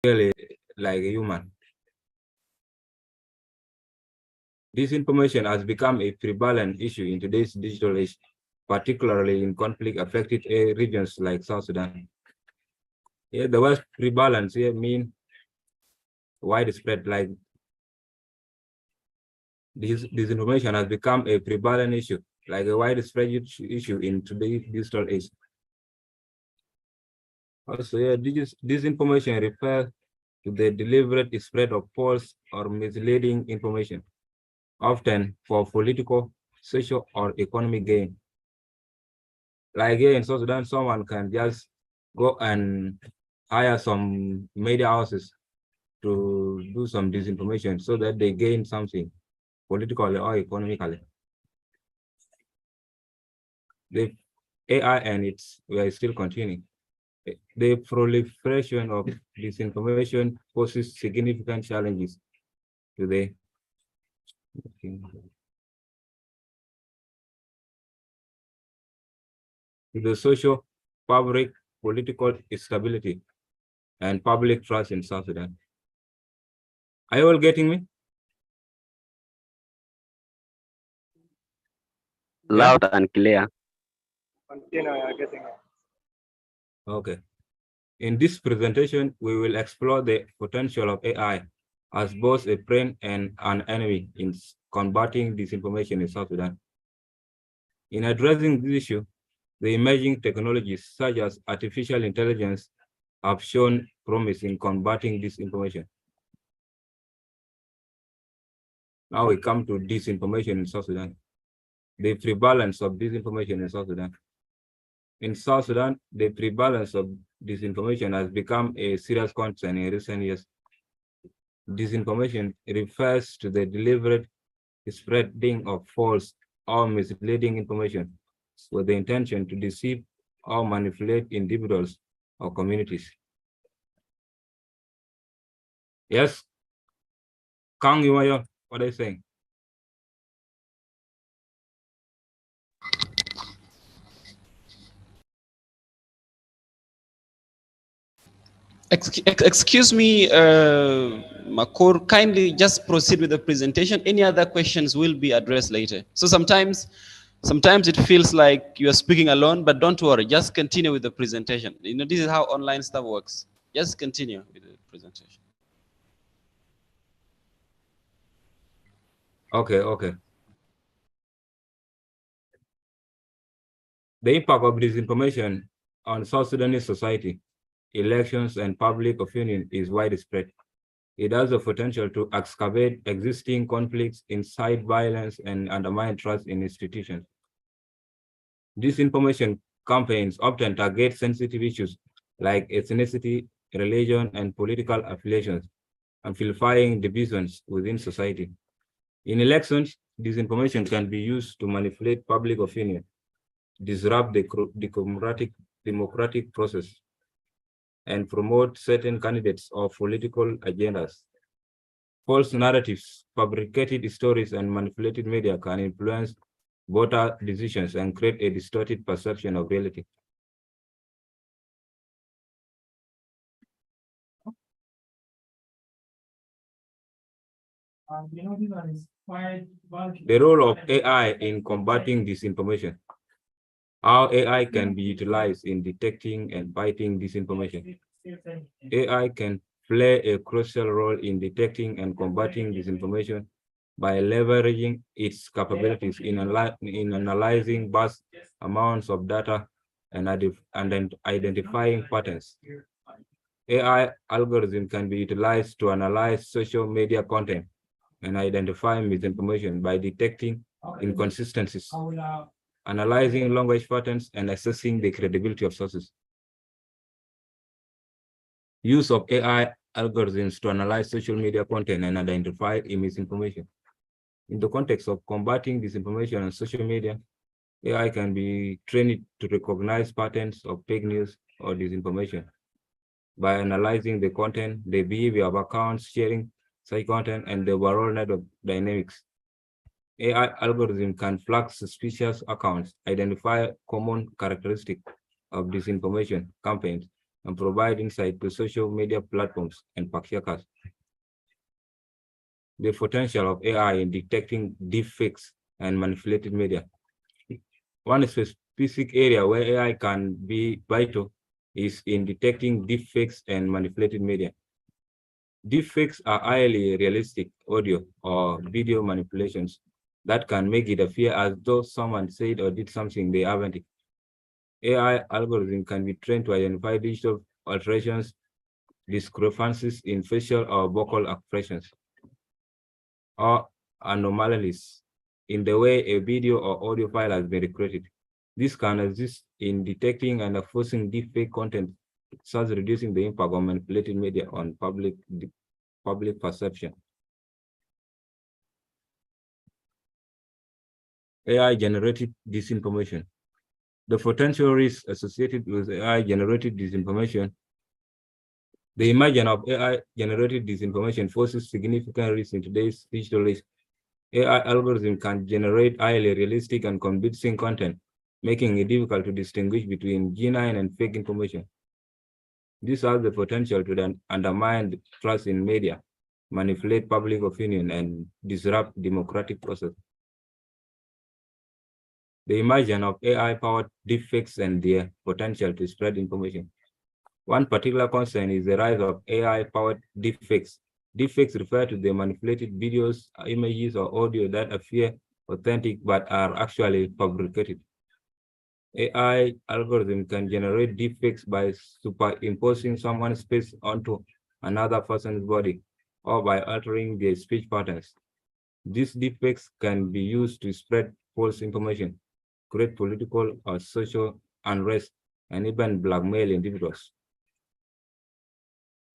really like a human. Disinformation has become a prevalent issue in today's digital age, particularly in conflict-affected regions like South Sudan. Yeah, the word prevalence here mean widespread, like this disinformation has become a prevalent issue, like a widespread issue in today's digital age. Also, yeah, disinformation refers to the deliberate spread of false or misleading information, often for political, social, or economic gain. Like here in South Sudan, someone can just go and hire some media houses to do some disinformation so that they gain something politically or economically. The AI and we are still continuing. The proliferation of disinformation poses significant challenges to the social, public, political stability, and public trust in South Sudan. Are you all getting me? Loud and clear. Continue, you're getting it. Okay. In this presentation, we will explore the potential of AI as both a friend and an enemy in combating disinformation in South Sudan. In addressing this issue, the emerging technologies such as artificial intelligence have shown promise in combating disinformation. Now we come to disinformation in South Sudan. The prevalence of disinformation in South Sudan. In South Sudan, the prevalence of disinformation has become a serious concern in recent years. Disinformation refers to the deliberate spreading of false or misleading information with the intention to deceive or manipulate individuals or communities. Yes, Kang Yumayo, what are you saying? Excuse me, Makur, kindly just proceed with the presentation. Any other questions will be addressed later. So sometimes it feels like you are speaking alone, but don't worry, just continue with the presentation. You know, this is how online stuff works. Just continue with the presentation. Okay. The impact of disinformation on South Sudanese society, elections, and public opinion is widespread. It has the potential to excavate existing conflicts, incite violence, and undermine trust in institutions. Disinformation campaigns often target sensitive issues like ethnicity, religion, and political affiliations, amplifying divisions within society. In elections, disinformation can be used to manipulate public opinion, disrupt the democratic process, and promote certain candidates or political agendas. False narratives, fabricated stories, and manipulated media can influence voter decisions and create a distorted perception of reality. The role of AI in combating disinformation. How AI can be utilized in detecting and fighting disinformation. AI can play a crucial role in detecting and combating disinformation by leveraging its capabilities in analyzing vast amounts of data and identifying patterns. AI algorithm can be utilized to analyze social media content and identify misinformation by detecting inconsistencies, analyzing language patterns, and assessing the credibility of sources. Use of AI algorithms to analyze social media content and identify misinformation. In the context of combating disinformation on social media, AI can be trained to recognize patterns of fake news or disinformation by analyzing the content, the behavior of accounts sharing such content, and the overall network dynamics. AI algorithm can flag suspicious accounts, identify common characteristics of disinformation campaigns, and provide insight to social media platforms and fact checkers. The potential of AI in detecting deepfakes and manipulated media. One specific area where AI can be vital is in detecting deepfakes and manipulated media. Deepfakes are highly realistic audio or video manipulations that can make it appear as though someone said or did something they haven't. AI algorithm can be trained to identify digital alterations, discrepancies in facial or vocal expressions, or anomalies in the way a video or audio file has been recorded. This can assist in detecting and enforcing deepfake content, thus reducing the impact of manipulated media on public perception. AI-generated disinformation. The potential risks associated with AI-generated disinformation. The emergence of AI-generated disinformation poses significant risks in today's digital age. AI algorithms can generate highly realistic and convincing content, making it difficult to distinguish between genuine and fake information. This has the potential to then undermine trust in media, manipulate public opinion, and disrupt democratic process. The emergence of AI-powered deepfakes and their potential to spread information. One particular concern is the rise of AI-powered deepfakes. Deepfakes refer to the manipulated videos, images, or audio that appear authentic but are actually fabricated. AI algorithm can generate deepfakes by superimposing someone's face onto another person's body or by altering their speech patterns. These deepfakes can be used to spread false information, create political or social unrest, and even blackmail individuals.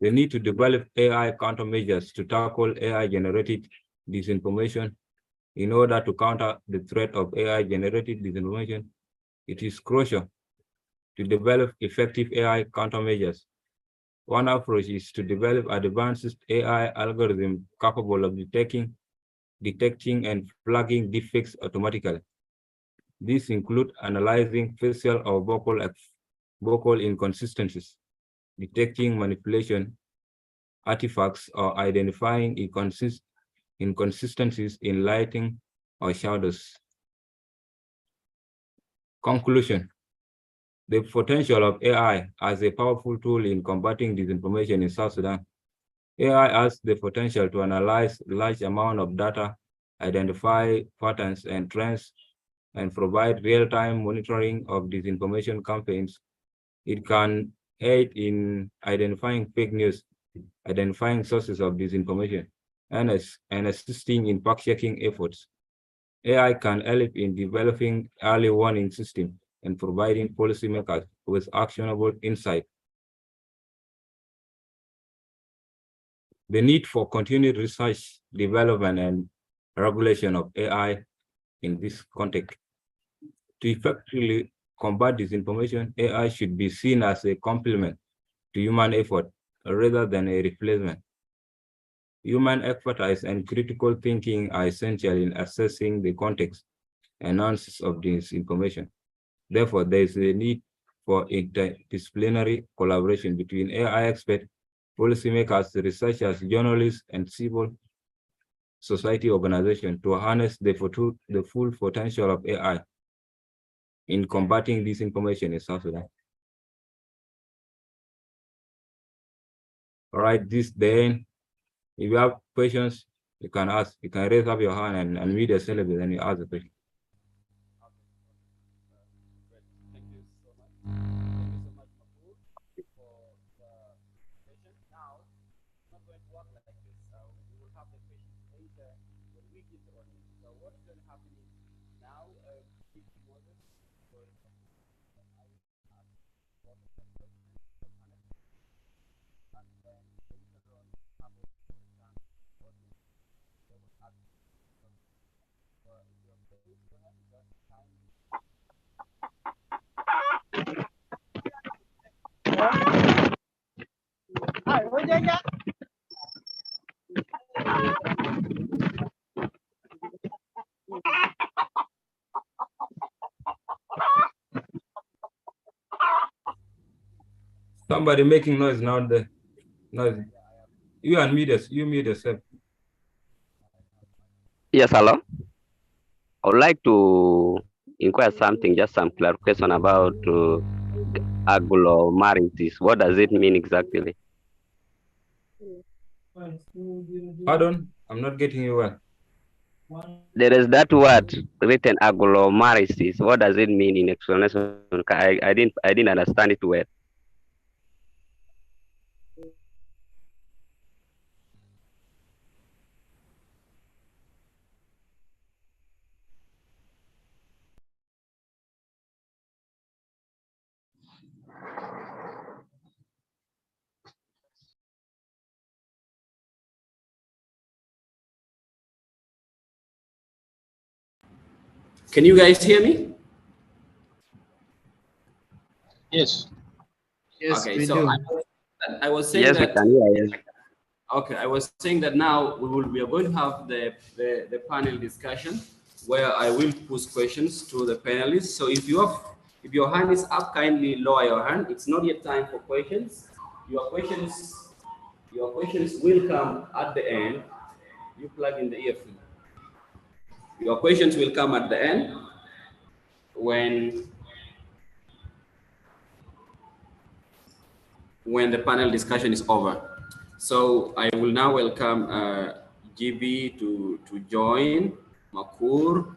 The need to develop AI countermeasures to tackle AI-generated disinformation. In order to counter the threat of AI-generated disinformation, it is crucial to develop effective AI countermeasures. One approach is to develop advanced AI algorithms capable of detecting and flagging deepfakes automatically. These include analyzing facial or vocal inconsistencies, detecting manipulation artifacts, or identifying inconsistencies in lighting or shadows. Conclusion. The potential of AI as a powerful tool in combating disinformation in South Sudan. AI has the potential to analyze large amounts of data, identify patterns and trends, and provide real-time monitoring of disinformation campaigns. It can aid in identifying fake news, identifying sources of disinformation, and assisting in fact-checking efforts. AI can help in developing early warning systems and providing policymakers with actionable insight. The need for continued research, development, and regulation of AI in this context. To effectively combat disinformation, AI should be seen as a complement to human effort rather than a replacement. Human expertise and critical thinking are essential in assessing the context and analysis of disinformation. Therefore, there is a need for interdisciplinary collaboration between AI experts, policymakers, researchers, journalists, and civil society organizations to harness the full potential of AI in combating disinformation in South Sudan. All right, then, if you have questions, you can ask. You can raise up your hand and unmute yourself and you ask the question. Thank you so much. Thank you so much, Mahmoud, for the session. Now, it's not going to work like this. We will have the questions later when we give the audience. So what's going to happen is now, give Moses for I will ask both of them questions, and then later on, have a chance for audience. They will ask questions. So if you're ready, go ahead, just time. Somebody making noise now. The noise. You unmute us. You mute yourself. Yes, hello. I would like to inquire something, just some clarification about agglomerasis. What does it mean exactly? Pardon, I'm not getting you well. There is that word written agglomerasis. What does it mean in explanation? I didn't understand it well. Can you guys hear me? Yes. Yes, Okay, we so do. I was saying Yes, we that. can hear you. Okay, I was saying that now we are going to have the panel discussion where I will pose questions to the panelists. So if your hand is up, kindly lower your hand. It's not yet time for questions. Your questions will come at the end. You plug in the earphone. Your questions will come at the end when the panel discussion is over. So I will now welcome GB to join, Makur,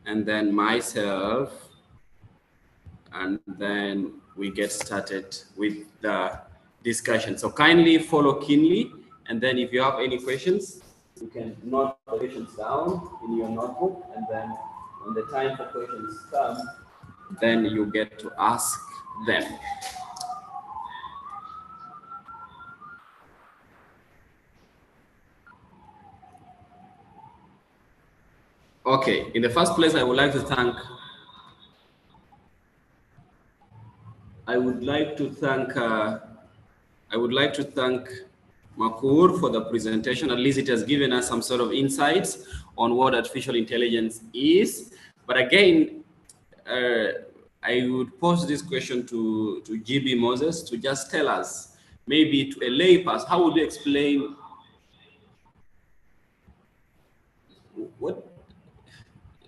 and then myself, and then we get started with the discussion. So kindly follow keenly, and then if you have any questions, you can note the questions down in your notebook, and then when the time for questions comes, then you get to ask them. Okay, in the first place, I would like to thank Makur for the presentation. At least it has given us some sort of insights on what artificial intelligence is. But again, I would pose this question to GB Moses to just tell us, maybe to a layperson, how would you explain what?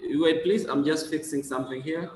Wait, please, I'm just fixing something here.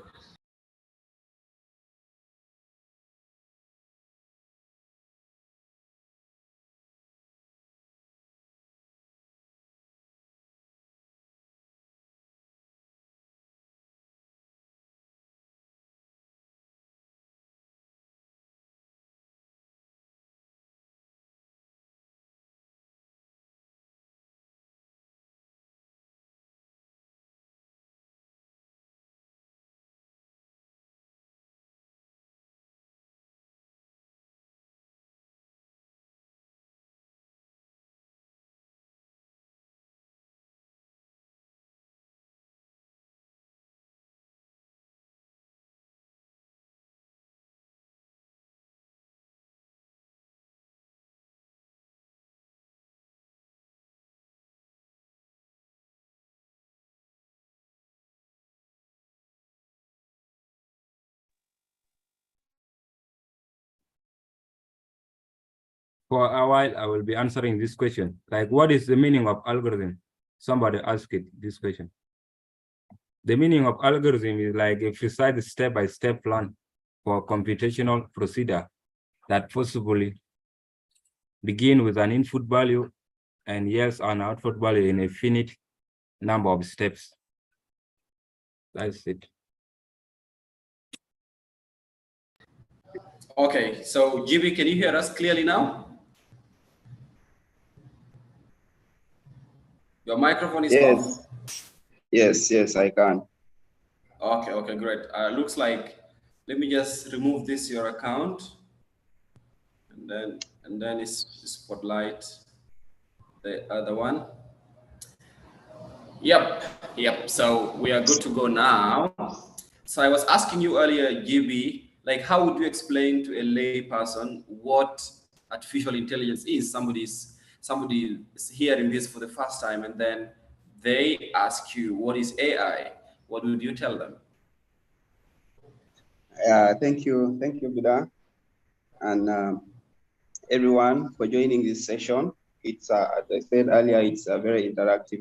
For a while, I will be answering this question. Like, what is the meaning of algorithm? Somebody asked it this question. The meaning of algorithm is like a precise step-by-step plan for computational procedure that possibly begin with an input value and yields an output value in a finite number of steps. That's it. Okay, so GB, can you hear us clearly now? Your microphone is off. Yes, I can. Okay, great. Looks like, let me just remove this your account, and then it's spotlight the other one. Yep. So we are good to go now. So I was asking you earlier, GB, like how would you explain to a lay person what artificial intelligence is? Somebody is hearing this for the first time, and then they ask you, what is AI? What would you tell them? Thank you, Bida. and everyone for joining this session. It's, as I said earlier, it's a very interactive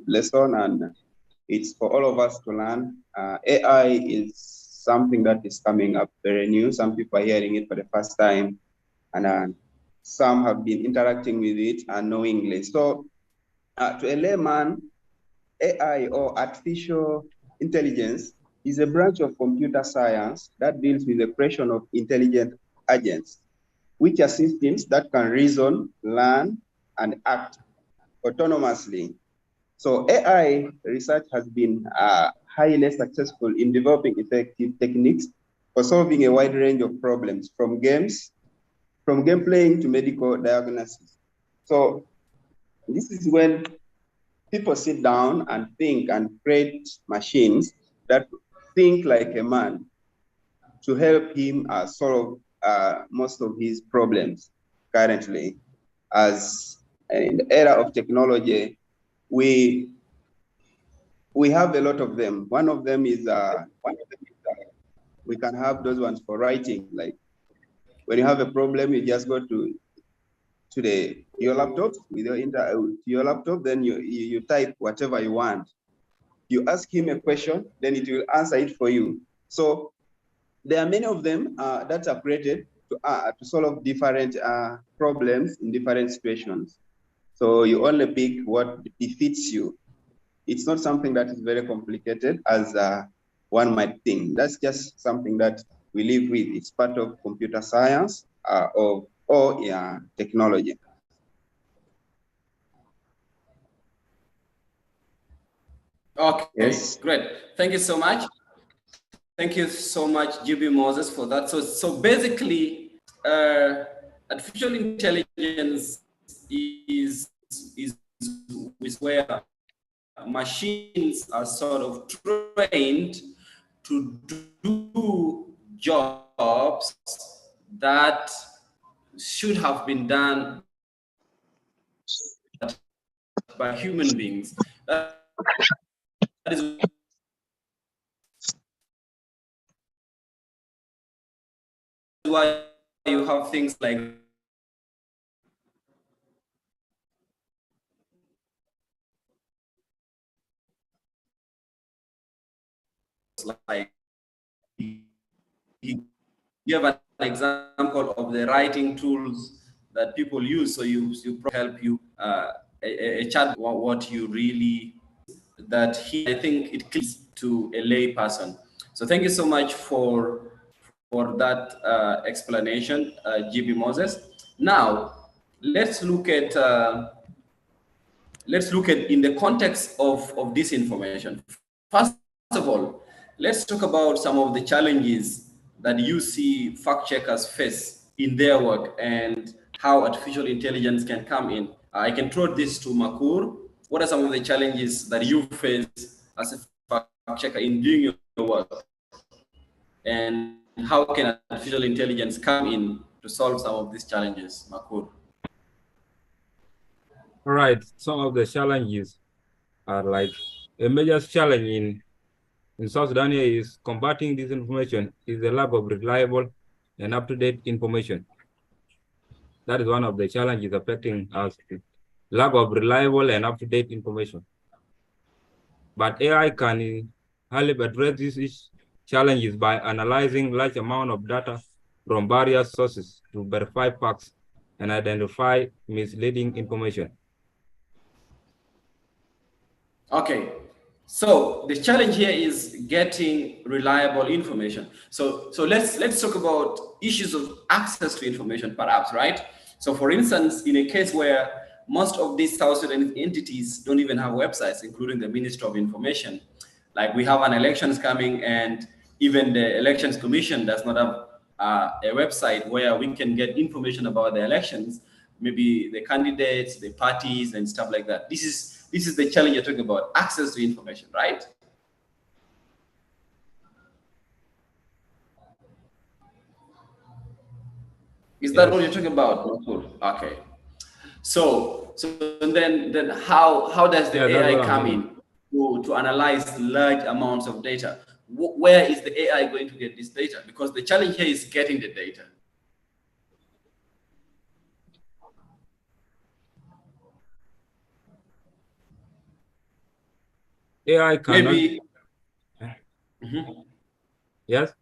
lesson, and it's for all of us to learn. AI is something that is coming up very new. Some people are hearing it for the first time, and some have been interacting with it unknowingly. So to a layman, AI or artificial intelligence is a branch of computer science that deals with the creation of intelligent agents, which are systems that can reason, learn, and act autonomously. So AI research has been highly successful in developing effective techniques for solving a wide range of problems, from game playing to medical diagnosis. So this is when people sit down and think and create machines that think like a man to help him solve most of his problems currently. As in the era of technology, we have a lot of them. One of them is we can have those ones for writing. Like when you have a problem, you just go to your laptop with your laptop, then you type whatever you want. You ask him a question, then it will answer it for you. So there are many of them that are created to solve different problems in different situations. So you only pick what befits you. It's not something that is very complicated as one might think. That's just something that we live with. It's part of computer science or technology. Okay, Yes. great. Thank you so much. Thank you so much, GB Moses, for that. So basically, artificial intelligence is where machines are sort of trained to do jobs that should have been done by human beings. That is why you have things like you have an example of the writing tools that people use. So you help you a chat what you really that he I think it clicks to a lay person. So thank you so much for that explanation, GB Moses. Now let's look at in the context of disinformation. First of all, let's talk about some of the challenges that you see fact checkers face in their work and how artificial intelligence can come in. I can throw this to Makur. What are some of the challenges that you face as a fact checker in doing your work? And how can artificial intelligence come in to solve some of these challenges, Makur? All right, some of the challenges are like a major challenge in South Sudan is combating disinformation is the lack of reliable and up-to-date information. That is one of the challenges affecting us, lack of reliable and up-to-date information. But AI can help address these challenges by analyzing large amount of data from various sources to verify facts and identify misleading information. Okay, so the challenge here is getting reliable information. So let's talk about issues of access to information, perhaps, right? So for instance, in a case where most of these South Sudanese entities don't even have websites, including the Ministry of Information, like we have an elections coming, and even the Elections Commission does not have a website where we can get information about the elections, maybe the candidates, the parties, and stuff like that. This is the challenge you're talking about, access to information, right? Is that what you're talking about? Okay. So then how does the AI come in to analyze large amounts of data? Where is the AI going to get this data? Because the challenge here is getting the data. AI cannot. Maybe. Mhm. Yes.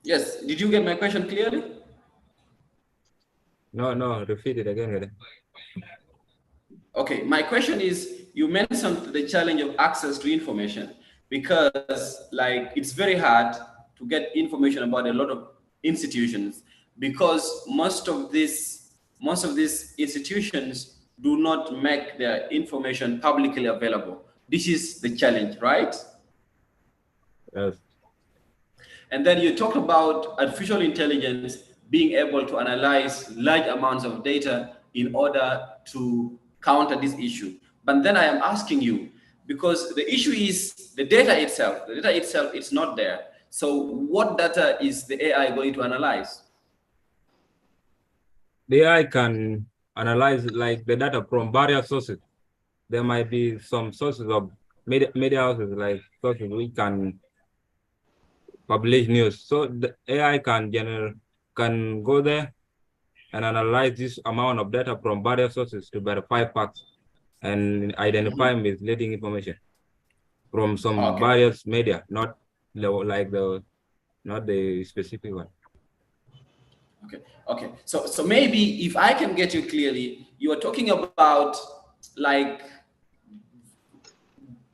Yes. Did you get my question clearly? No. Repeat it again. Okay, my question is, you mentioned the challenge of access to information because like it's very hard to get information about a lot of institutions because most of these institutions do not make their information publicly available. This is the challenge, right? Yes. And then you talk about artificial intelligence being able to analyze large amounts of data in order to counter this issue. But then I am asking you, because the issue is the data itself. The data itself is not there. So what data is the AI going to analyze? The AI can analyze like the data from various sources. There might be some sources of media houses, like sources we can publish news. So the AI can go there and analyze this amount of data from various sources to verify facts and identify misleading information from some Okay. various media, not the specific one. Okay. Okay. So maybe if I can get you clearly, you are talking about like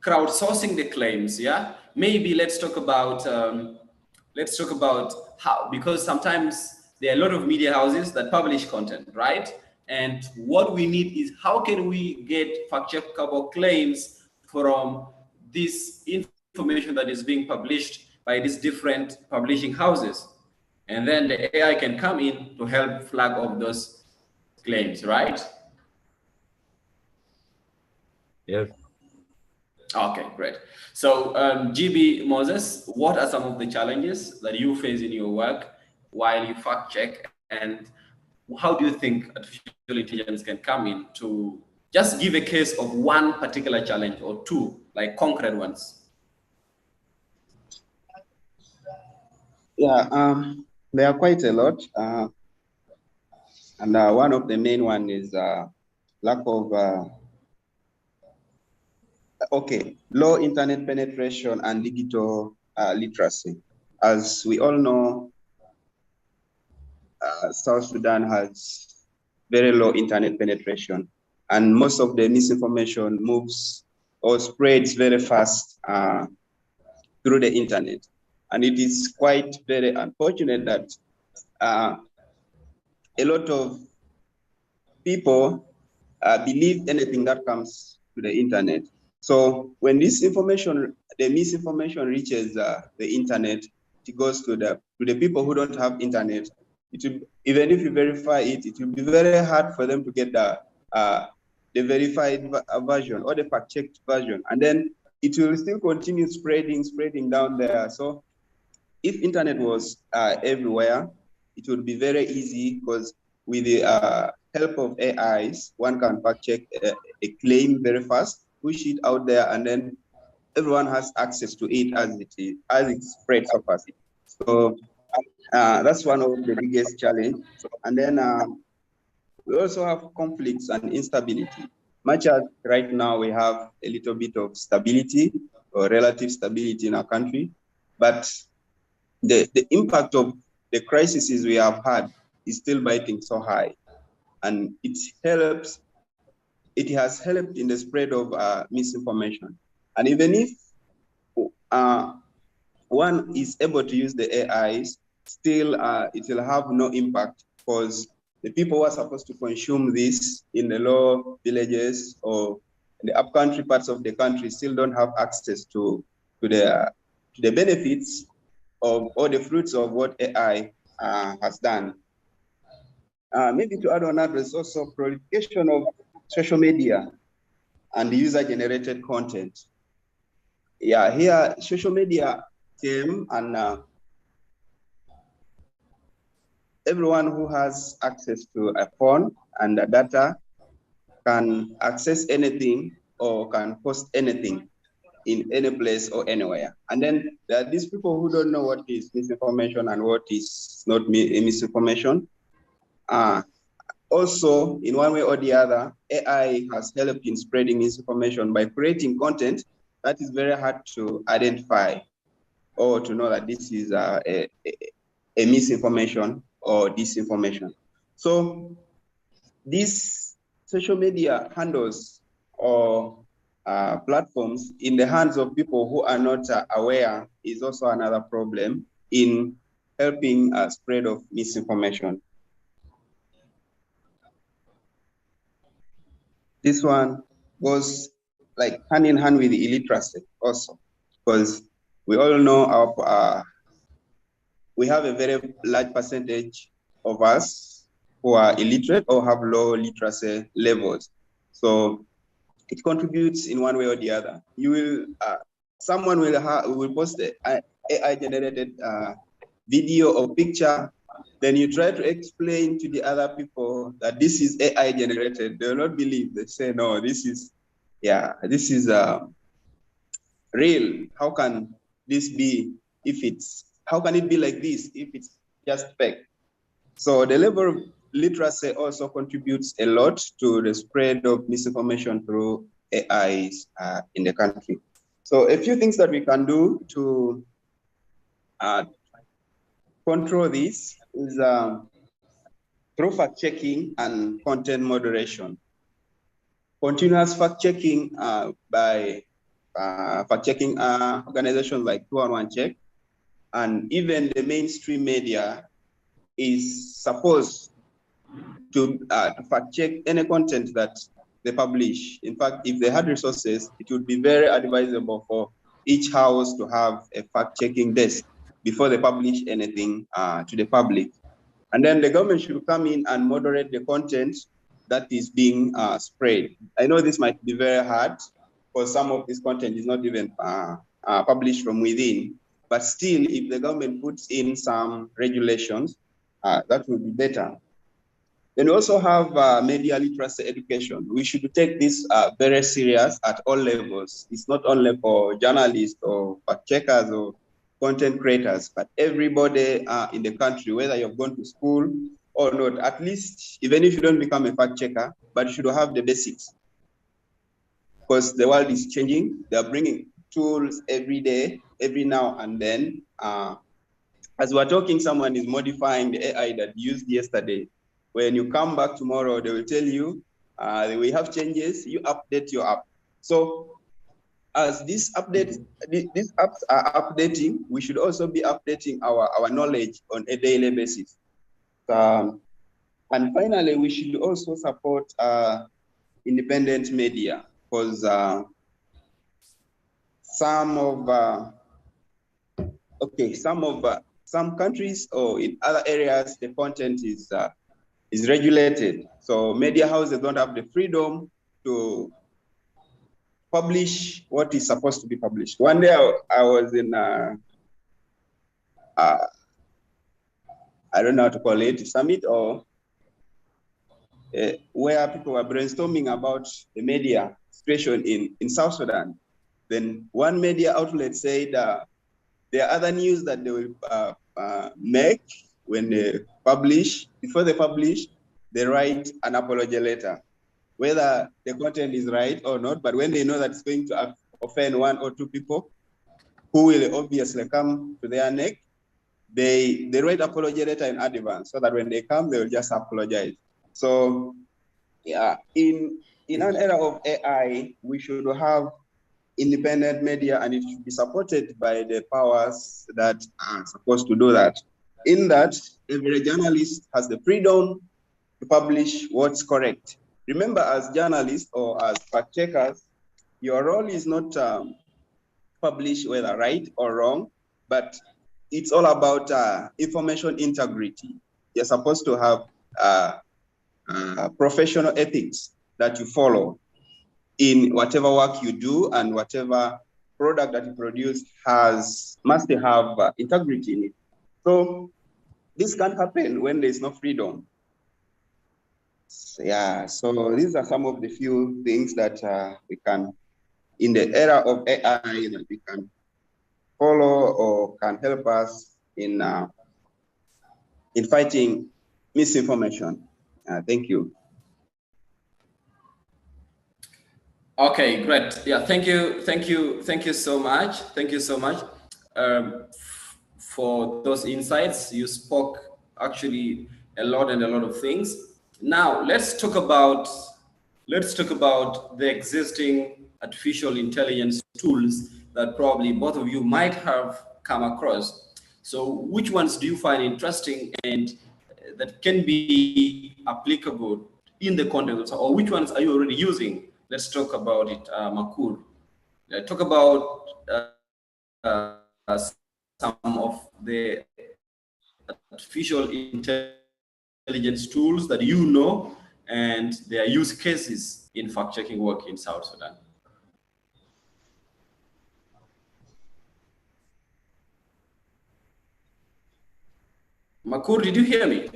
crowdsourcing the claims. Yeah. Maybe let's talk about how, because sometimes there are a lot of media houses that publish content, right? And what we need is how can we get fact checkable claims from this information that is being published by these different publishing houses, and then the AI can come in to help flag off those claims, right? Yes. Okay, great. So, GB Moses, what are some of the challenges that you face in your work while you fact check, and how do you think artificial intelligence can come in to just give a case of one particular challenge or two, like concrete ones? Yeah, there are quite a lot. And one of the main one is lack of, low internet penetration and digital literacy. As we all know, South Sudan has very low internet penetration, and most of the misinformation moves or spreads very fast through the internet. And it is quite very unfortunate that a lot of people believe anything that comes to the internet. So when this information, the misinformation reaches the internet, it goes to the people who don't have internet. It will, even if you verify it, it will be very hard for them to get the verified version or the fact-checked version, and then it will still continue spreading down there. So if internet was everywhere, it would be very easy, because with the help of AIs, one can fact check a claim very fast, push it out there, and then everyone has access to it as it spreads so fast. So that's one of the biggest challenge. And then we also have conflicts and instability. Much as right now we have a little bit of stability or relative stability in our country, but the impact of the crises we have had is still biting so high, and it has helped in the spread of misinformation. And even if one is able to use the AIs, still it will have no impact, because the people who are supposed to consume this in the low villages or the upcountry parts of the country still don't have access to the benefits of all the fruits of what AI has done. Maybe to add on that, there's also proliferation of social media and user-generated content. Yeah, here social media came, and everyone who has access to a phone and the data can access anything or can post anything in any place or anywhere. And then there are these people who don't know what is misinformation and what is not misinformation. also, in one way or the other, AI has helped in spreading misinformation by creating content that is very hard to identify or to know that this is a misinformation or disinformation. So these social media handles or platforms in the hands of people who are not aware is also another problem in helping spread of misinformation. This one goes like hand in hand with illiteracy also, because we all know we have a very large percentage of us who are illiterate or have low literacy levels. So it contributes in one way or the other. You will, someone will post an AI generated video or picture, then you try to explain to the other people that this is AI generated. They will not believe. They say, no, this is real. How can this be how can it be like this if it's just fake? So the level of literacy also contributes a lot to the spread of misinformation through AIs in the country. So a few things that we can do to control this is through fact-checking and content moderation. Continuous fact-checking by fact-checking organizations like 211 Check, and even the mainstream media is supposed to fact-check any content that they publish. In fact, if they had resources, it would be very advisable for each house to have a fact-checking desk before they publish anything to the public. And then the government should come in and moderate the content that is being spread. I know this might be very hard because some of this content is not even published from within, but still, if the government puts in some regulations, that would be better. Then we also have media literacy education. We should take this very serious at all levels. It's not only for journalists or fact checkers or content creators, but everybody in the country, whether you've gone to school or not, at least, even if you don't become a fact checker, but you should have the basics. Because the world is changing. They're bringing tools every day, every now and then. As we're talking, someone is modifying the AI that you used yesterday. When you come back tomorrow, they will tell you, we have changes, you update your app. So as these apps are updating, we should also be updating our knowledge on a daily basis. And finally, we should also support independent media, because some countries or in other areas, the content is regulated. So media houses don't have the freedom to publish what is supposed to be published. One day I was in, I don't know how to call it, summit or where people were brainstorming about the media situation in South Sudan. Then one media outlet said there are other news that they will make when they publish. Before they publish, they write an apology letter, whether the content is right or not. But when they know that it's going to offend one or two people who will obviously come to their neck, they write apology letter in advance so that when they come, they will just apologize. So yeah, in an era of AI, we should have independent media, and it should be supported by the powers that are supposed to do that. In that, every journalist has the freedom to publish what's correct. Remember, as journalists or as fact checkers, your role is not publish whether right or wrong, but it's all about information integrity. You're supposed to have professional ethics that you follow in whatever work you do, and whatever product that you produce must have integrity in it. So this can't happen when there's no freedom. Yeah, so these are some of the few things that we can, in the era of AI, that we can follow or can help us in fighting misinformation. Thank you. Okay, great. Yeah, thank you so much. Thank you so much for those insights. You spoke actually a lot of things. Now let's talk about the existing artificial intelligence tools that probably both of you might have come across. So, which ones do you find interesting and that can be applicable in the context, or which ones are you already using? Let's talk about it, Makur. Talk about some of the artificial intelligence tools that you know and their use cases in fact-checking work in South Sudan. Makur, did you hear me?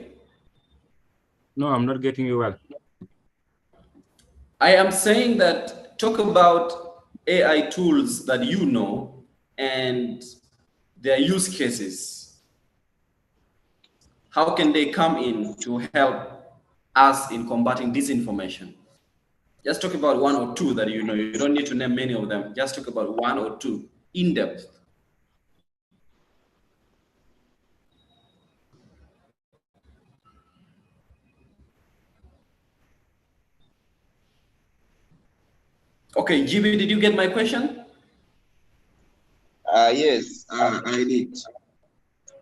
No, I'm not getting you well. I am saying that talk about AI tools that you know and their use cases. How can they come in to help us in combating disinformation? Just talk about one or two that you know. You don't need to name many of them. Just talk about one or two in depth. Okay, GB, did you get my question? Yes, I did.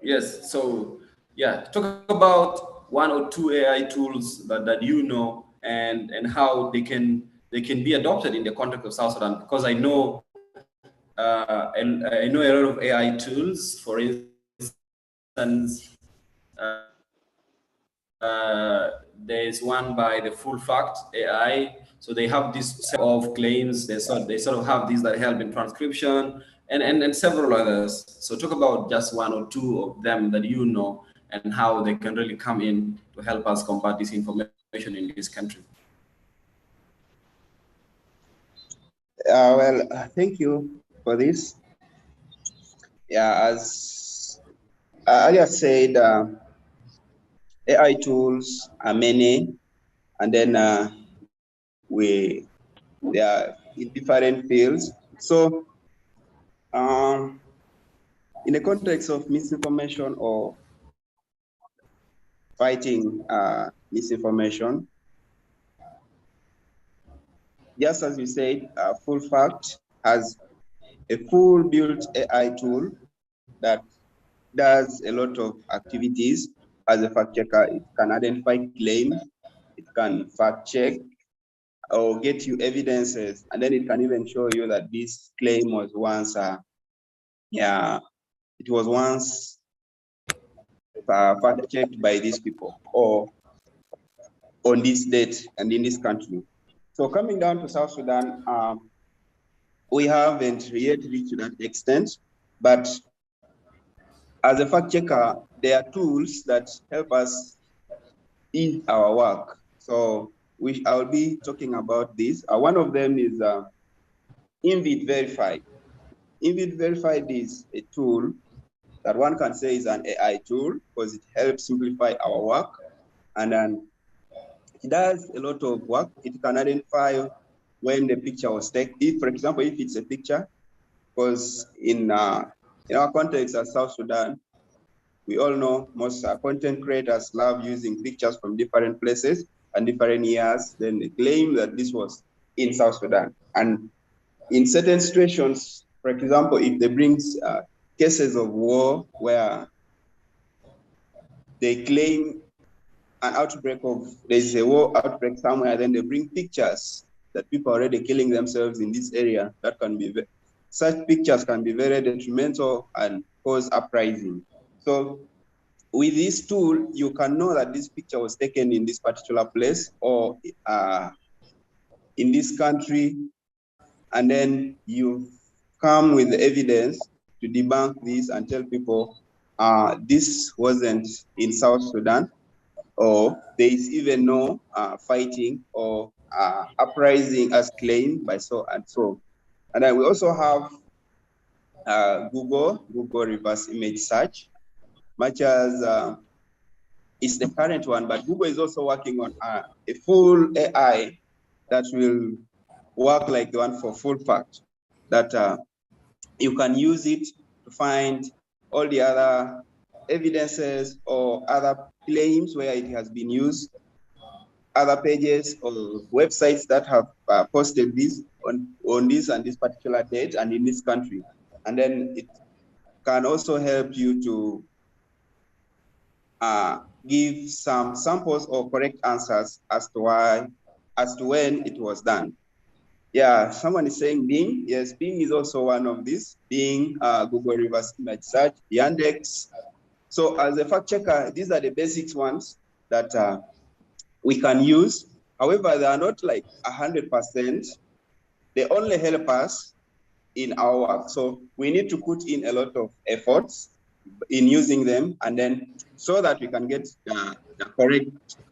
Yes. So yeah, talk about one or two AI tools that you know and how they can be adopted in the context of South Sudan. Because I know and I know a lot of AI tools. For instance, there is one by the Full Fact AI. So they have this set of claims. They sort of have these that help in transcription and several others. So talk about just one or two of them that you know and how they can really come in to help us combat disinformation in this country. Thank you for this. Yeah, as I earlier said, AI tools are many, and then they are in different fields. So, in the context of misinformation or fighting misinformation, just as you said, Full Fact has a full built AI tool that does a lot of activities. As a fact checker, it can identify claims, it can fact check or get you evidences, and then it can even show you that this claim was once, it was once fact checked by these people or on this date and in this country. So coming down to South Sudan, we haven't yet reached to that extent, but as a fact checker, there are tools that help us in our work. So I'll be talking about this. One of them is Invid Verified. Invid Verified is a tool that one can say is an AI tool because it helps simplify our work. And then it does a lot of work. It can identify when the picture was taken. If, for example, if it's a picture, because in our context as South Sudan, we all know most content creators love using pictures from different places and different years. Then they claim that this was in South Sudan. And in certain situations, for example, if they bring cases of war where they claim an outbreak of, there's a war outbreak somewhere, then they bring pictures that people are already killing themselves in this area. That can be, such pictures can be very detrimental and cause uprising. So with this tool, you can know that this picture was taken in this particular place or in this country, and then you come with the evidence to debunk this and tell people this wasn't in South Sudan, or there is even no fighting or uprising as claimed by so and so. And then we also have Google reverse image search, much as is the current one, but Google is also working on a full AI that will work like the one for full fact, that you can use it to find all the other evidences or other claims where it has been used, other pages or websites that have posted this on this and this particular date and in this country. And then it can also help you to give some samples or correct answers as to when it was done. Yeah, someone is saying Bing. Yes, Bing is also one of these. Bing, Google Reverse Image Search, Yandex. So as a fact checker, these are the basics ones that we can use. However, they are not like 100%. They only help us in our work. So we need to put in a lot of efforts in using them, and then so that we can get the correct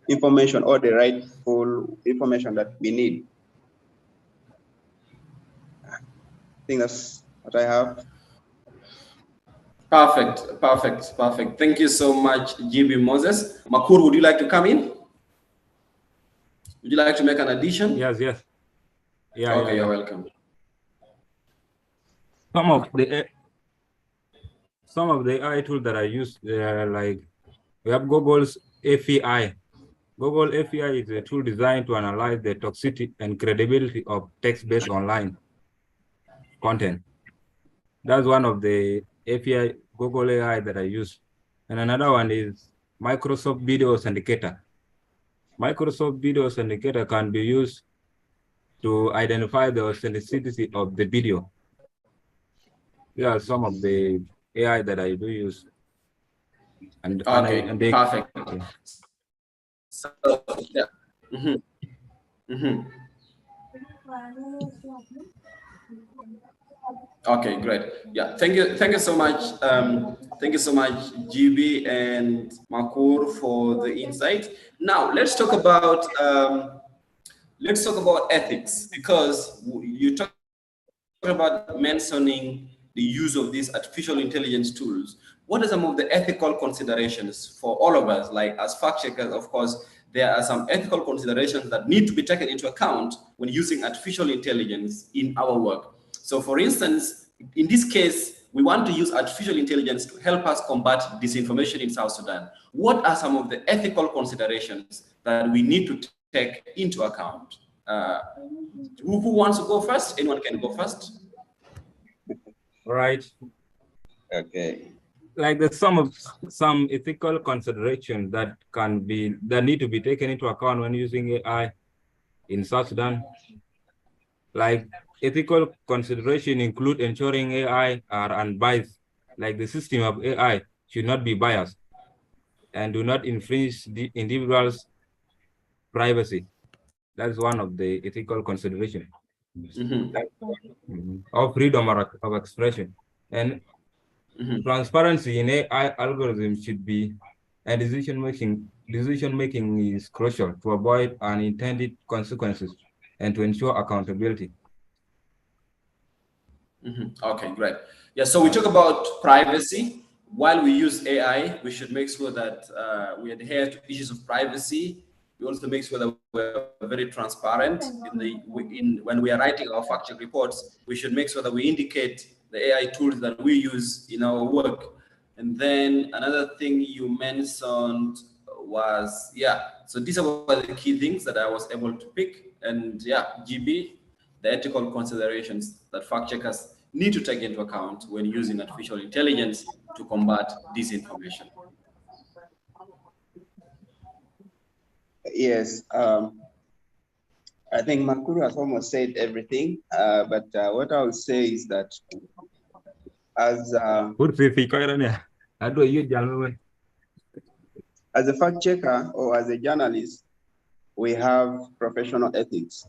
information or the rightful information that we need. I think that's what I have. Perfect, perfect, perfect. Thank you so much, GB Moses. Makur, would you like to come in? Would you like to make an addition? Yes, yes. Yeah, okay, yeah, you're yeah. welcome. Some of the AI tools that I use, like we have Google's API. Google API is a tool designed to analyze the toxicity and credibility of text-based online content. That's one of the API, Google AI that I use. And another one is Microsoft Video Authenticator. Microsoft Video Authenticator can be used to identify the authenticity of the video. These are some of the AI that I do use. And they, perfect. Yeah. So, yeah. Okay, great. Yeah, thank you so much. Thank you so much, GB and Makur, for the insight. Now let's talk about ethics, because you talk about mentioning the use of these artificial intelligence tools. What are some of the ethical considerations for all of us? Like as fact checkers, of course, there are some ethical considerations that need to be taken into account when using artificial intelligence in our work. So for instance, in this case, we want to use artificial intelligence to help us combat disinformation in South Sudan. What are some of the ethical considerations that we need to take into account? Who wants to go first? Anyone can go first. Right. Okay. Like there's some ethical considerations that need to be taken into account when using AI in South Sudan. Like ethical consideration include ensuring AI are unbiased. Like the system of AI should not be biased and do not infringe the individual's privacy. That's one of the ethical considerations. Of freedom of expression. And transparency in AI algorithms should be, and decision making is crucial to avoid unintended consequences and to ensure accountability. Okay, great. Yeah, so we talk about privacy. While we use AI, we should make sure that we adhere to issues of privacy. We also make sure that we're very transparent when we are writing our fact check reports. We should make sure that we indicate the AI tools that we use in our work. And then another thing you mentioned was, so these are the key things that I was able to pick. And GB, the ethical considerations that fact checkers need to take into account when using artificial intelligence to combat disinformation. Yes, I think Makuru has almost said everything, but what I would say is that as a fact checker or as a journalist, we have professional ethics.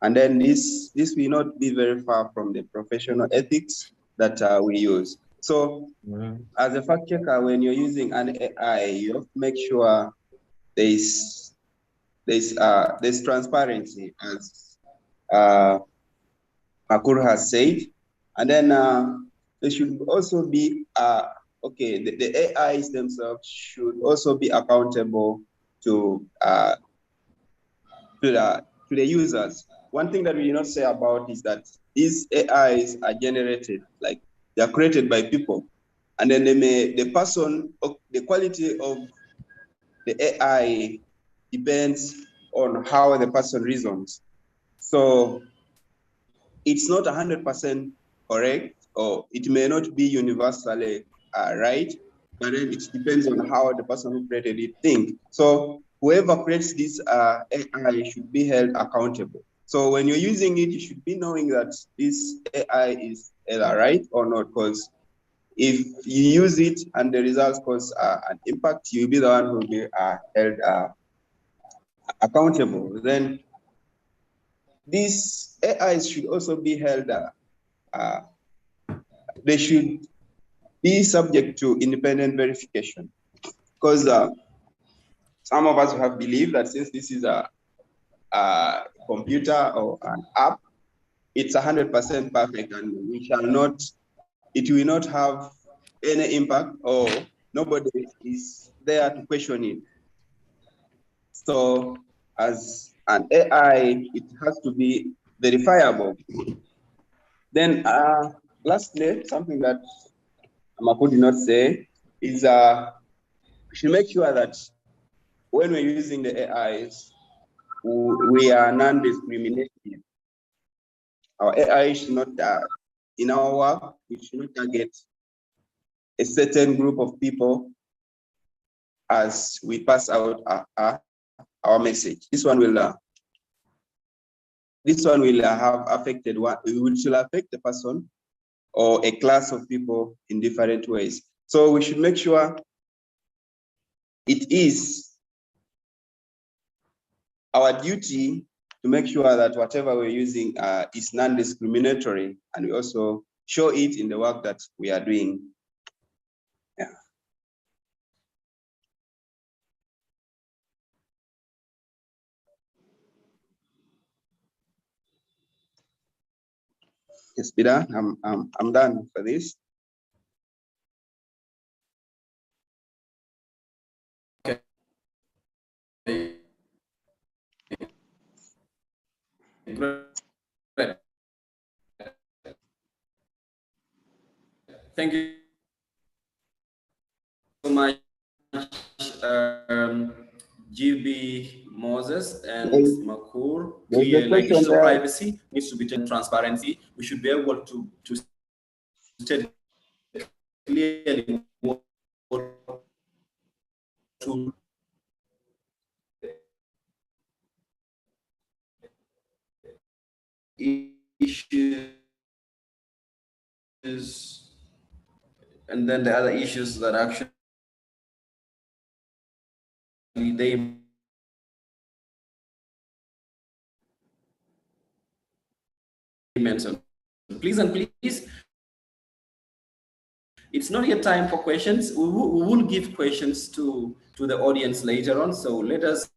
And then this will not be very far from the professional ethics that we use. So as a fact checker, when you're using an AI, you have to make sure there's transparency, as Makuru has said. And then there should also be okay, the AIs themselves should also be accountable to the users. One thing that we did not say about is that these AIs are generated, like they are created by people, and then the quality of the AI depends on how the person reasons. So it's not 100% correct, or it may not be universally right, but then it depends on how the person who created it thinks. So whoever creates this AI should be held accountable. So when you're using it, you should be knowing that this AI is either right or not, because if you use it and the results cause an impact, you'll be the one who will be held accountable. Then these AIs should also be held, they should be subject to independent verification, because some of us have believed that since this is a computer or an app, it's 100% perfect and it will not have any impact, or nobody is there to question it. So as an AI, it has to be verifiable. Then lastly, something that Mapu did not say is we should make sure that when we're using the AIs, we are non-discriminating. Our AI should not, in our work, we should not target a certain group of people as we pass out our message. This one will have affected which will affect the person or a class of people in different ways. So we should make sure it is our duty to make sure that whatever we're using is non-discriminatory, and we also show it in the work that we are doing. Yeah. Yes, Peter, I'm done for this. Great. Thank you so much, GB Moses and Makur. Clear, like issues of privacy needs to be transparency. We should be able to state clearly what to issues, and then the other issues that actually they mentioned. Please and please, it's not yet time for questions. We will give questions to the audience later on. So let us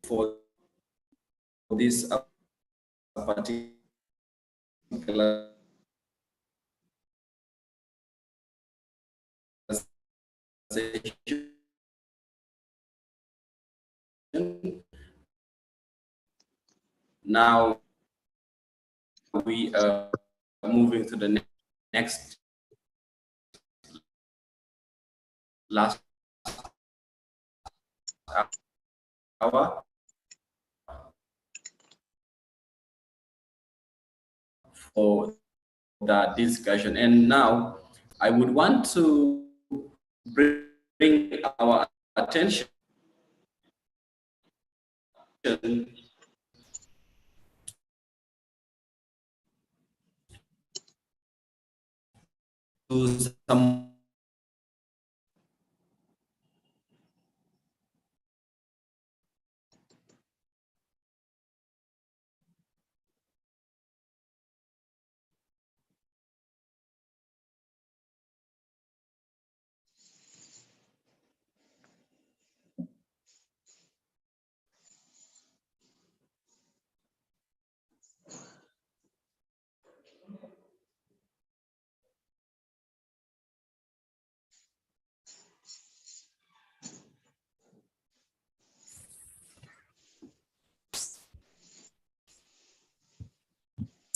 for this particular session. Now we are moving to the next last hour for the discussion. And now I would want to bring our attention some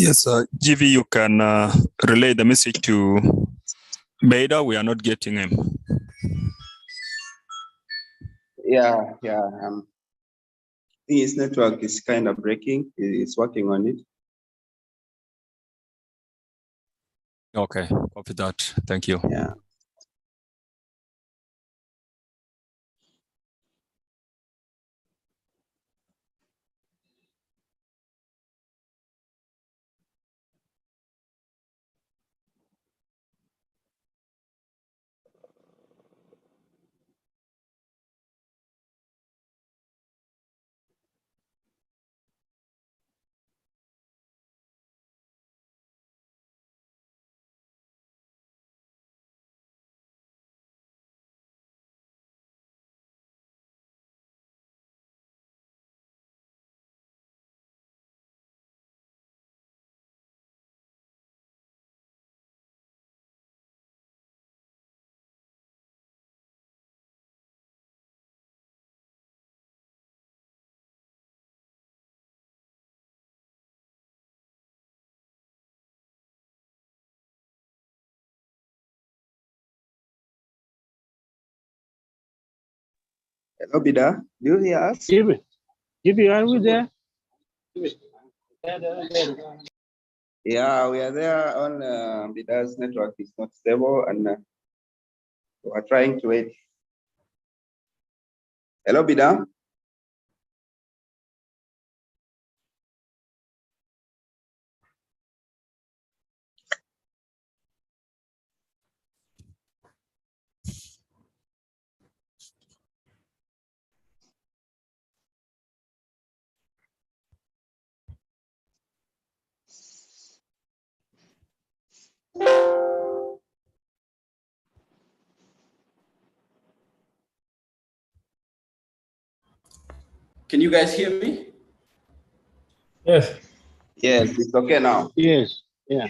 Yes, GV, you can relay the message to Beda. We are not getting him. Yeah, yeah. I think his network is kind of breaking. He's working on it. Okay, copy that. Thank you. Yeah. Hello, Bida. Do you hear us? Jimmy, are we there? Yeah, we are there on Bida's network is not stable and we are trying to wait. Hello, Bida. can you guys hear me? Yes. Yes, it's okay now. Yes. Yeah.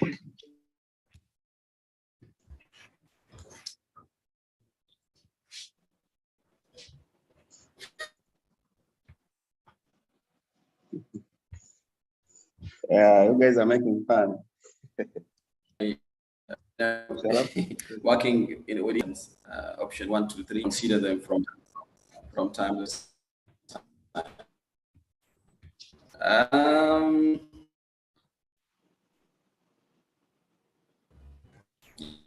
Yeah, you guys are making fun. Working in audience option 1, 2, 3. Consider them from time to time.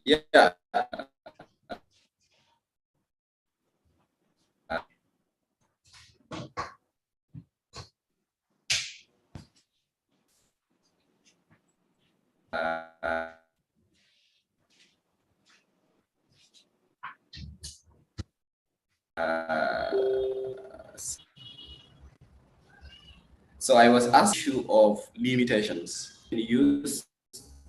Yeah. So I was asked issue of limitations in use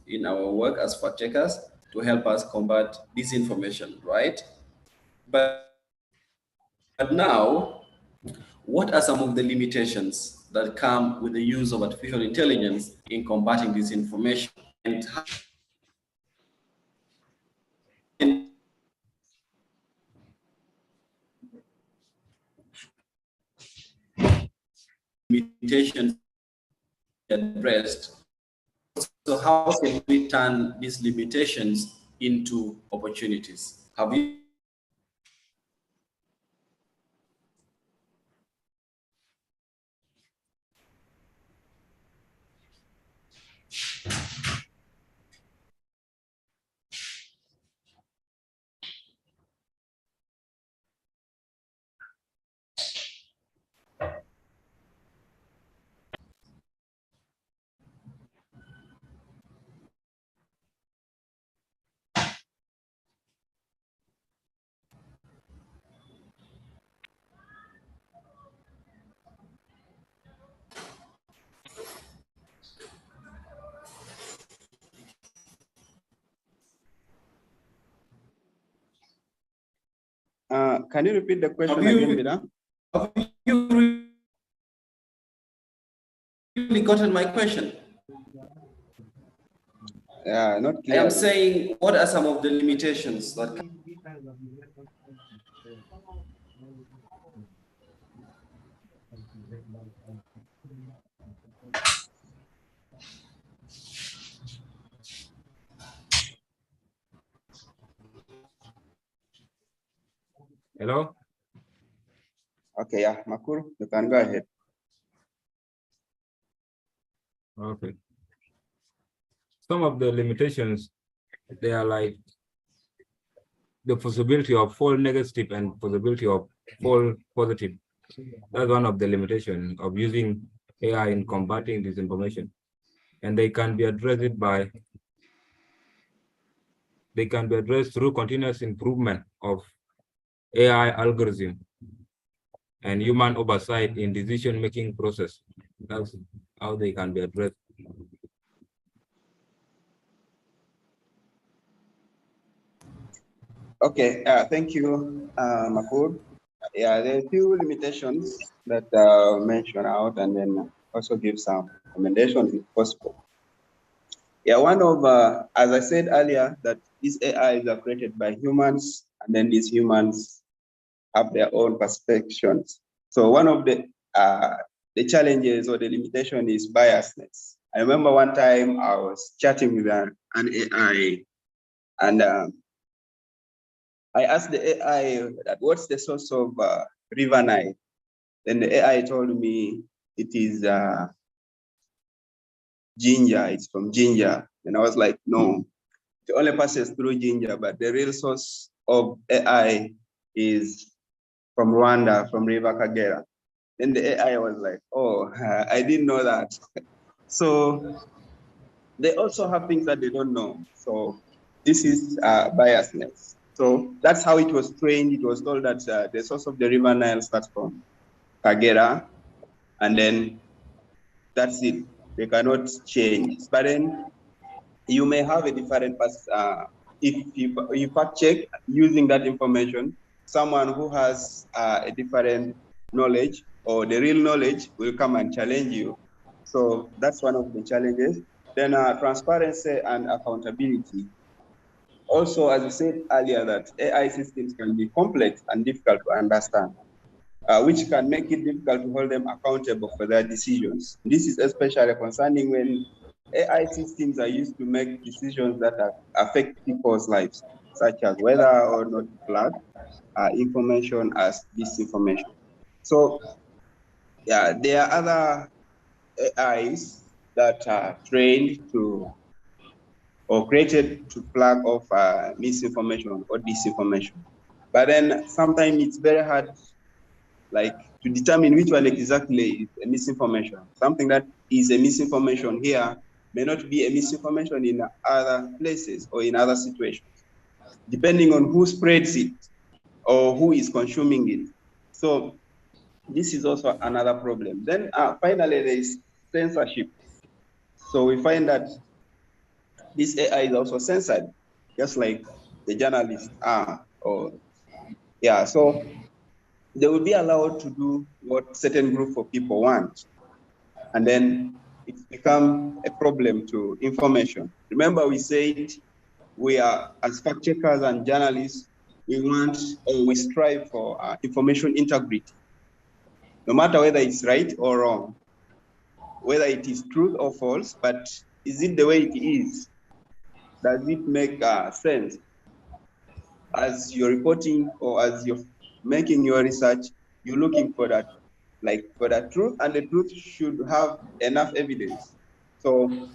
in our work as fact checkers to help us combat disinformation, right? But now, what are some of the limitations that come with the use of artificial intelligence in combating disinformation? And how limitations addressed? So how can we turn these limitations into opportunities? Have you Can you repeat the question Have you- again, Bida? Have you really gotten my question? Yeah, not I clear. am saying, what are some of the limitations that Hello? Okay, yeah, Makur, you can go ahead. Okay. Some of the limitations, they are like the possibility of false negative and possibility of false positive. That's one of the limitations of using AI in combating disinformation. And they can be addressed through continuous improvement of AI algorithm and human oversight in decision-making process. That's how they can be addressed. Okay, thank you, Makur. Yeah, there are a few limitations that mention out and then also give some recommendations if possible. Yeah, one of, as I said earlier, that these AIs are created by humans, and then these humans have their own perceptions. So one of the challenges or the limitation is biasness. I remember one time I was chatting with an AI, and I asked the AI that what's the source of River Nile. Then the AI told me it is ginger. It's from ginger. And I was like, no, it only passes through ginger, but the real source of AI is from Rwanda, from River Kagera. Then the AI was like, oh, I didn't know that. So they also have things that they don't know. So this is biasness. So that's how it was trained. It was told that the source of the River Nile starts from Kagera, and then that's it. They cannot change. But then you may have a different if you fact check using that information, someone who has a different knowledge or the real knowledge will come and challenge you. So that's one of the challenges. Then transparency and accountability. Also, as I said earlier, that AI systems can be complex and difficult to understand, which can make it difficult to hold them accountable for their decisions. This is especially concerning when AI systems are used to make decisions that affect people's lives, such as whether or not to flag information as disinformation. So, yeah, there are other AIs that are trained to or created to flag off misinformation or disinformation. But then sometimes it's very hard, like, to determine which one exactly is a misinformation. Something that is a misinformation here may not be a misinformation in other places or in other situations, depending on who spreads it or who is consuming it. So this is also another problem. Then finally, there is censorship. So we find that this AI is also censored, just like the journalists are. So they will be allowed to do what certain group of people want, and then it's become a problem to information. Remember, we said we are, as fact checkers and journalists, we want or we strive for information integrity, no matter whether it's right or wrong, whether it is truth or false, but is it the way it is? Does it make sense? As you're reporting or as you're making your research, you're looking for that, like for the truth, and the truth should have enough evidence. So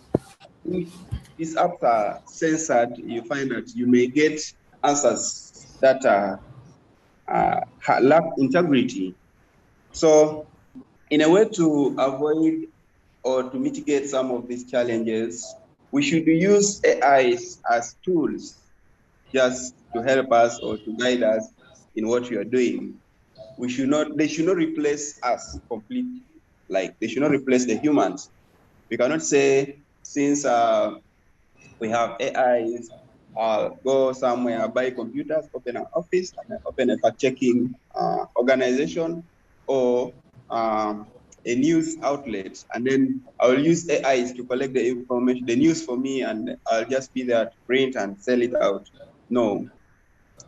if these apps are censored, you find that you may get answers that lack integrity. So in a way to avoid or to mitigate some of these challenges, we should use AIs as tools just to help us or to guide us in what we are doing. They should not replace us completely. Like, they should not replace the humans. We cannot say, since we have AIs, go somewhere, buy computers, open an office, and then open a fact-checking organization or a news outlet, and then I'll use AIs to collect the information, the news for me, and I'll just be there to print and sell it out. No,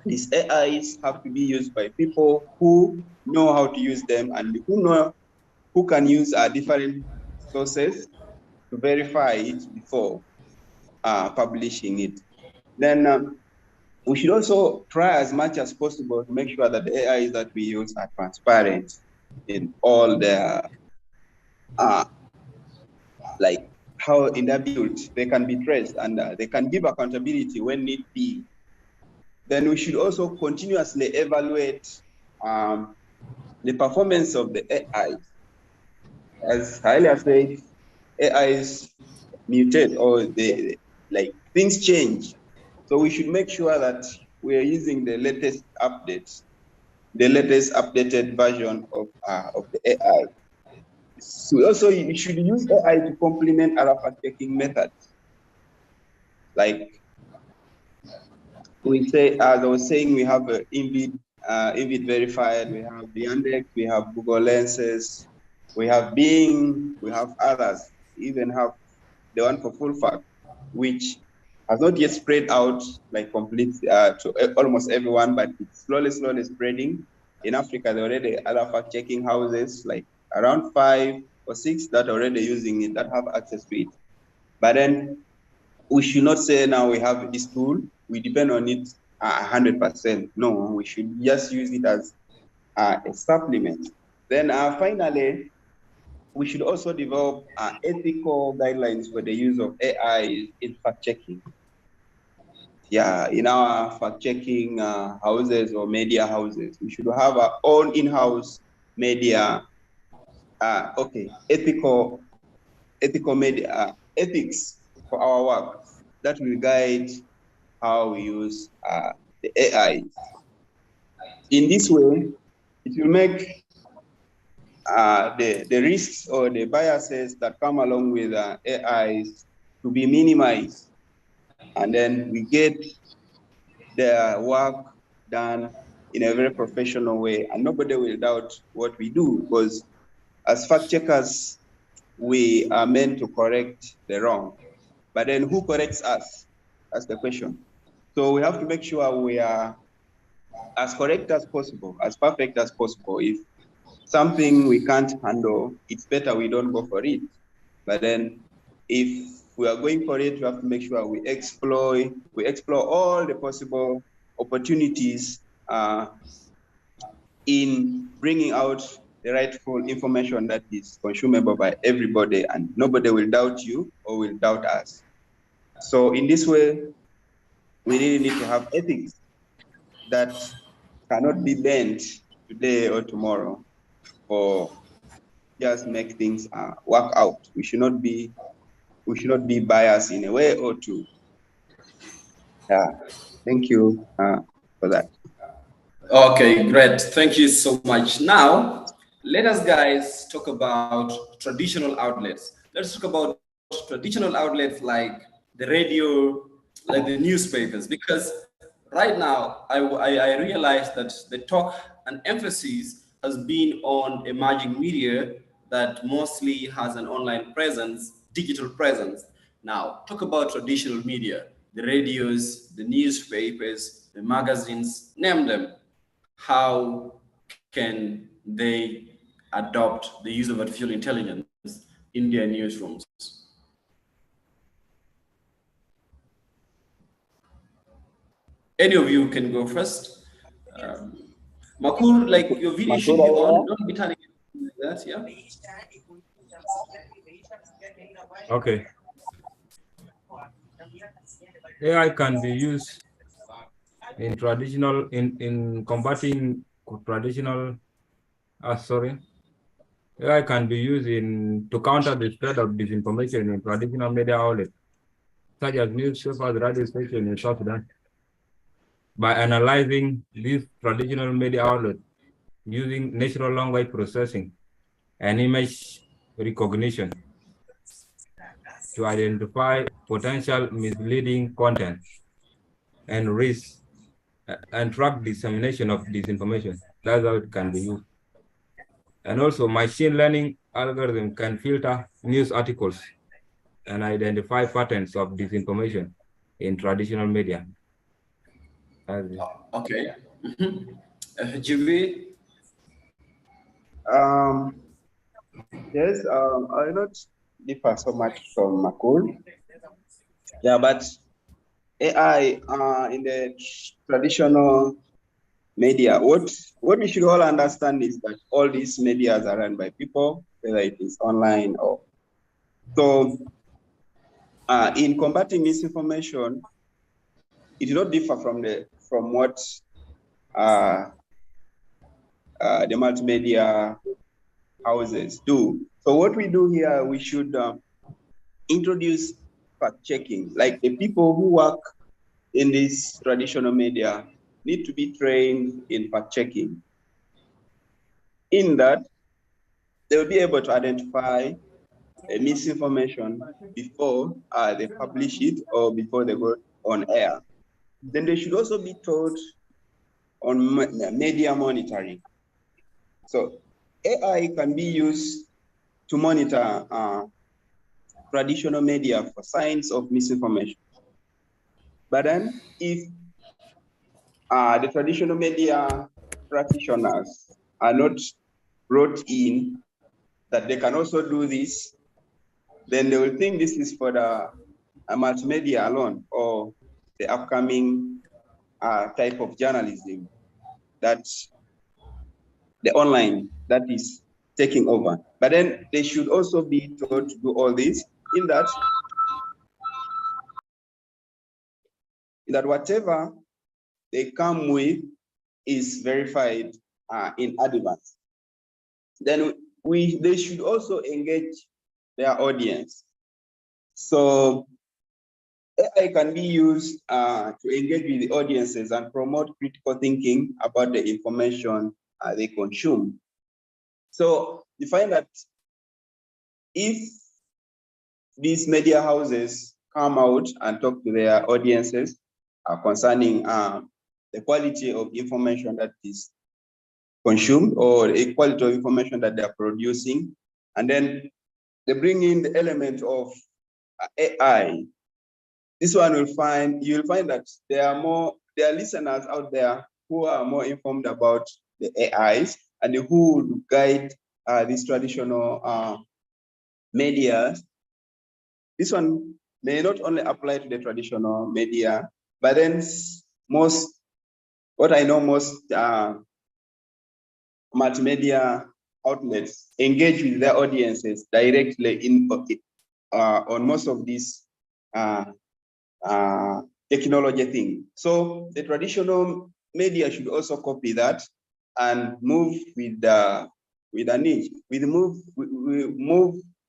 these AIs have to be used by people who know how to use them and who can use different sources to verify it before publishing it. Then we should also try as much as possible to make sure that the AIs that we use are transparent in all their like how in their build they can be traced and they can give accountability when need be. Then we should also continuously evaluate the performance of the AI. As Haile said, AIs mutate or they like things change. So we should make sure that we are using the latest updates, the latest updated version of the AI. So we should use AI to complement other fact-checking methods. Like we say, as I was saying, we have Invid verified, we have the Yandex, we have Google Lenses, we have Bing, we have others, even have the one for full fact, which has not yet spread out like complete to almost everyone, but it's slowly spreading. In Africa, there are already other fact-checking houses, like around 5 or 6 that are already using it, that have access to it. But then we should not say now we have this tool, we depend on it 100%. No, we should just use it as a supplement. Then finally, we should also develop ethical guidelines for the use of AI in fact-checking. Yeah, in our fact-checking houses or media houses, we should have our own in-house media, ethical media, ethics for our work that will guide how we use the AI. In this way, it will make the risks or the biases that come along with AIs to be minimized. And then we get the work done in a very professional way, and nobody will doubt what we do, because as fact checkers, we are meant to correct the wrong. But then who corrects us? That's the question. So we have to make sure we are as correct as possible, as perfect as possible. If something we can't handle, it's better we don't go for it. But then if we are going for it, we have to make sure we explore all the possible opportunities in bringing out the rightful information that is consumable by everybody, and nobody will doubt you or will doubt us. So in this way, we really need to have ethics that cannot be bent today or tomorrow, or just make things work out. We should not be biased in a way or two. Yeah, thank you for that. Okay, great. Thank you so much. Now, let us guys talk about traditional outlets. Let's talk about traditional outlets like the radio, like the newspapers, because right now I realize that the talk and emphasis has been on emerging media that mostly has an online presence, digital presence. Now, talk about traditional media, the radios, the newspapers, the magazines, name them. How can they adopt the use of artificial intelligence in their newsrooms? Any of you can go first. Makur, like your video should be on. Don't be turning it like that, yeah? Okay. AI can be used in traditional, in combating traditional, AI can be used to counter the spread of disinformation in traditional media outlets, such as newspapers, radio stations in South Sudan. By analyzing these traditional media outlets using natural language processing and image recognition to identify potential misleading content and risk and track dissemination of disinformation. That's how it can be used. And also machine learning algorithm can filter news articles and identify patterns of disinformation in traditional media. Okay. GB? Yes, I will not differ so much from Makul. Yeah, but AI in the traditional media, what we should all understand is that all these medias are run by people, whether it is online or so. In combating misinformation, it will not differ from what the multimedia houses do. So what we do here, we should introduce fact checking. Like the people who work in this traditional media need to be trained in fact checking. In that, they will be able to identify misinformation before they publish it or before they go on air. Then they should also be taught on media monitoring. So AI can be used to monitor traditional media for signs of misinformation. But then if the traditional media practitioners are not brought in that they can also do this, then they will think this is for the multimedia alone or the upcoming type of journalism that the online that is taking over. But then they should also be taught to do all this in that whatever they come with is verified in advance. Then they should also engage their audience. So AI can be used to engage with the audiences and promote critical thinking about the information they consume. So you find that if these media houses come out and talk to their audiences concerning the quality of information that is consumed or the quality of information that they are producing, and then they bring in the element of AI. This one you'll find that there are listeners out there who are more informed about the AIs and who would guide these traditional media. This one may not only apply to the traditional media, but then most multimedia outlets engage with their audiences directly on most of these technology thing. So the traditional media should also copy that and move with a niche. We move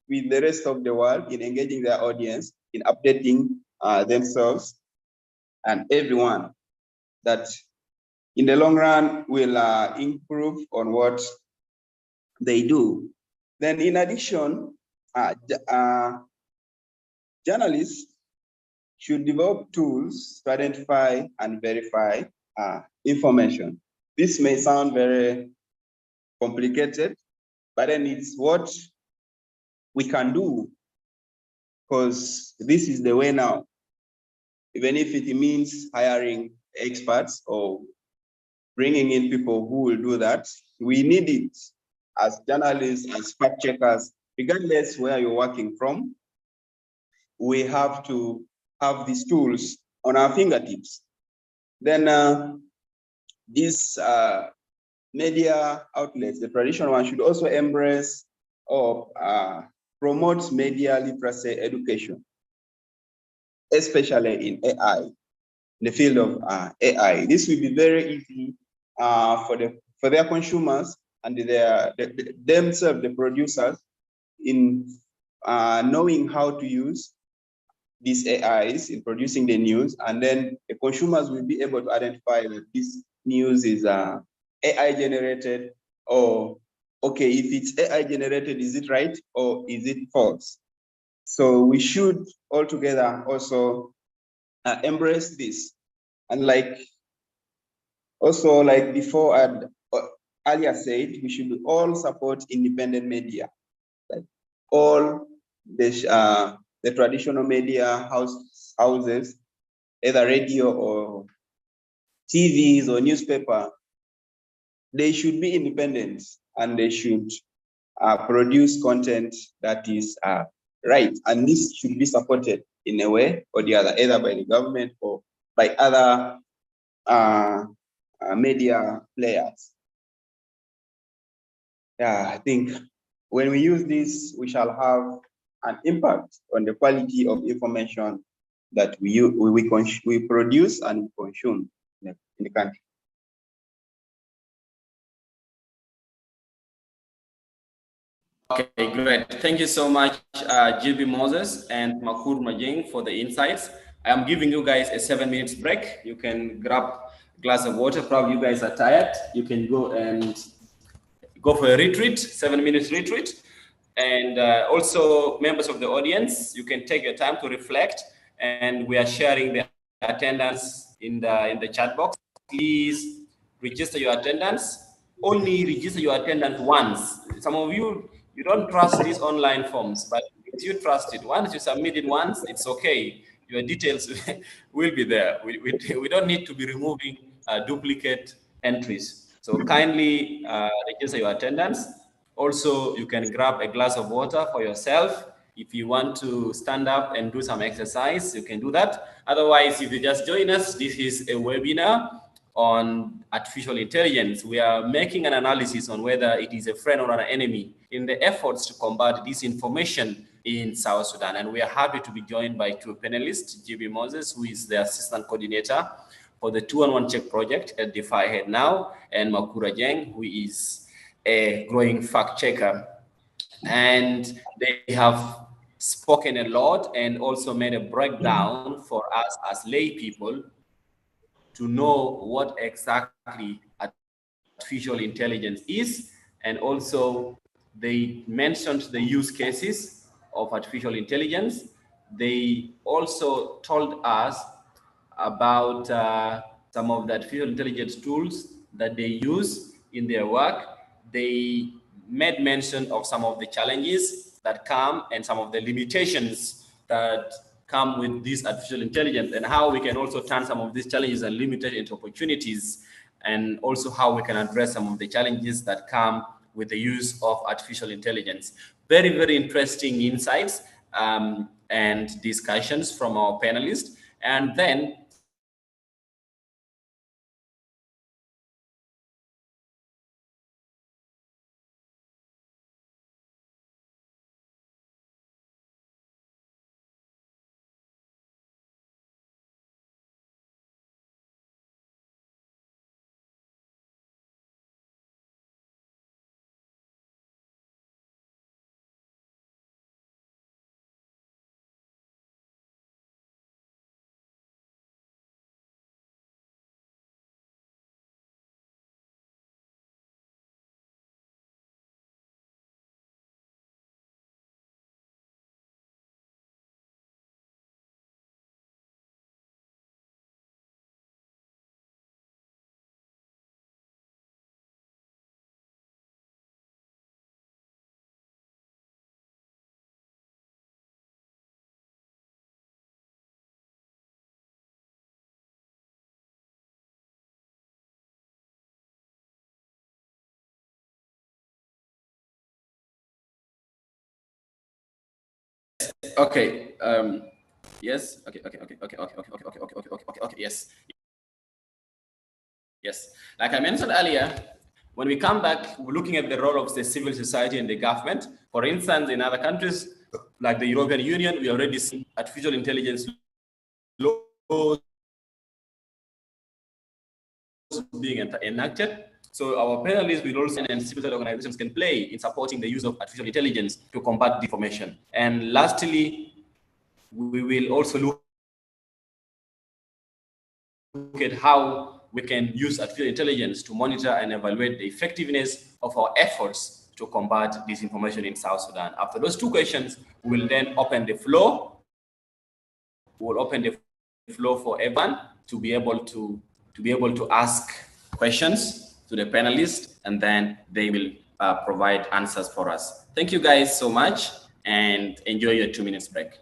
with the rest of the world in engaging their audience, in updating themselves and everyone, that in the long run will improve on what they do. Then in addition, journalists should develop tools to identify and verify information. This may sound very complicated, but then it's what we can do, because this is the way now. Even if it means hiring experts or bringing in people who will do that, we need it as journalists, as fact checkers, regardless where you're working from. We have to have these tools on our fingertips. Then these media outlets, the traditional ones, should also embrace or promote media literacy education, especially in AI, in the field of AI. This will be very easy for their consumers and themselves, the producers, in knowing how to use these AIs in producing the news, and then the consumers will be able to identify that this news is AI generated, or okay, if it's AI generated, is it right or is it false? So we should altogether also embrace this. And like also like before and earlier said, we should all support independent media, like all the traditional media houses, either radio or TVs or newspaper. They should be independent and they should produce content that is right, and this should be supported in a way or the other, either by the government or by other media players. Yeah, I think when we use this, we shall have an impact on the quality of information that we produce and consume in the country. Okay, great. Thank you so much, GB Moses and Makur Majing, for the insights. I'm giving you guys a 7 minutes break. You can grab a glass of water. Probably you guys are tired. You can go and go for a retreat, 7 minutes retreat. And also members of the audience, you can take your time to reflect, and we are sharing the attendance in the chat box. Please register your attendance. Only register your attendance once. Some of you don't trust these online forms, but if you trust it, once you submit it once, it's okay. Your details will be there. We don't need to be removing duplicate entries. So kindly register your attendance. Also, you can grab a glass of water for yourself. If you want to stand up and do some exercise, you can do that. Otherwise, if you just join us, this is a webinar on artificial intelligence. We are making an analysis on whether it is a friend or an enemy in the efforts to combat disinformation in South Sudan. And we are happy to be joined by two panelists, GB Moses, who is the assistant coordinator for the 2-on-1 Check project at DeFi Head Now, and Makura Jeng, who is a growing fact checker. And they have spoken a lot and also made a breakdown for us as lay people to know what exactly artificial intelligence is. And also they mentioned the use cases of artificial intelligence. They also told us about some of the artificial intelligence tools that they use in their work. They made mention of some of the challenges that come and some of the limitations that come with this artificial intelligence, and how we can also turn some of these challenges and limitations into opportunities, and also how we can address some of the challenges that come with the use of artificial intelligence. Very, very interesting insights and discussions from our panelists. And then okay, yes, okay, yes. Yes, like I mentioned earlier, when we come back, we're looking at the role of the civil society and the government. For instance, in other countries, like the European Union, we already see artificial intelligence laws being enacted. So our panelists will also, and civil society organizations can play in supporting the use of artificial intelligence to combat deformation. And lastly, we will also look at how we can use artificial intelligence to monitor and evaluate the effectiveness of our efforts to combat disinformation in South Sudan. After those two questions, we will then open the floor. We will open the floor for everyone to be able to ask questions to the panelists, and then they will provide answers for us. Thank you guys so much, and enjoy your 2 minutes break.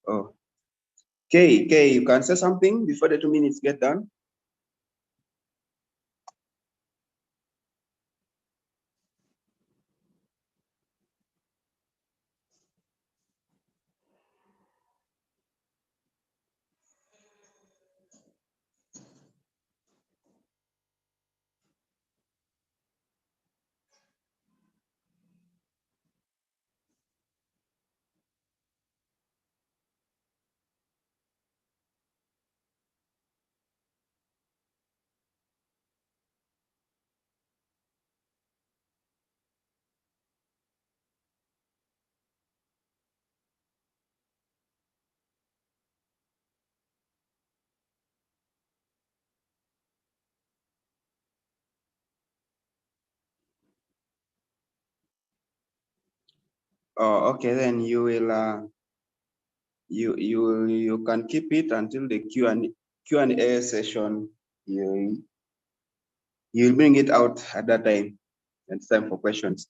Oh, okay, you can say something before the 2 minutes get done. Oh, okay, then you will you can keep it until the Q&A session. You'll bring it out at that time. It's time for questions.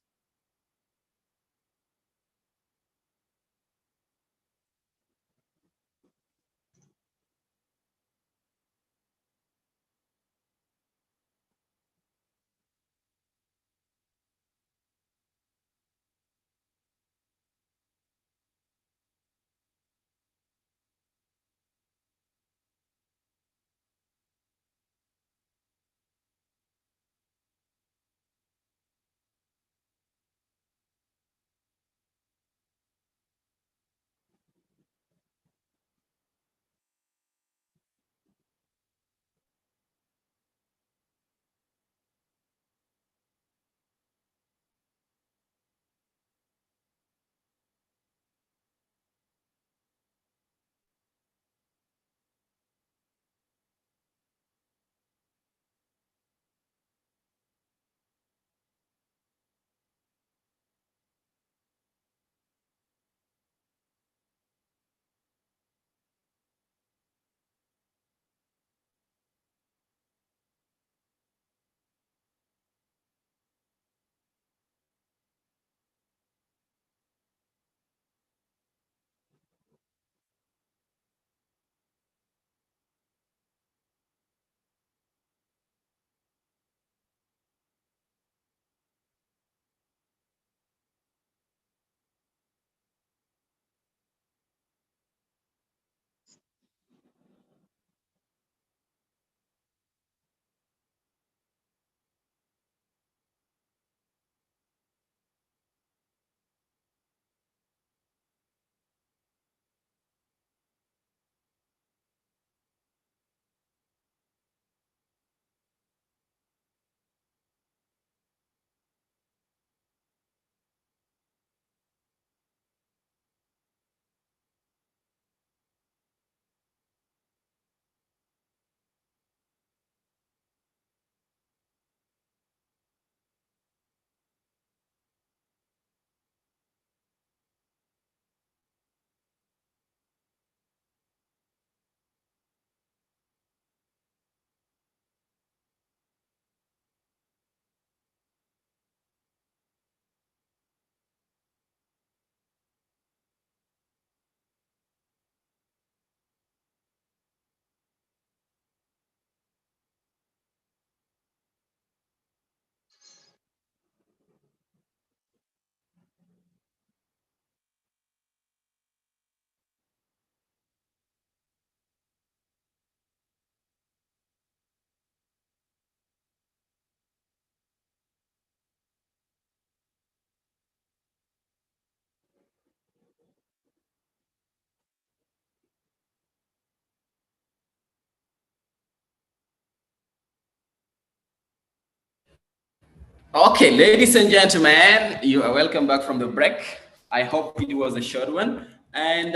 Okay, ladies and gentlemen, you are welcome back from the break. I hope it was a short one. And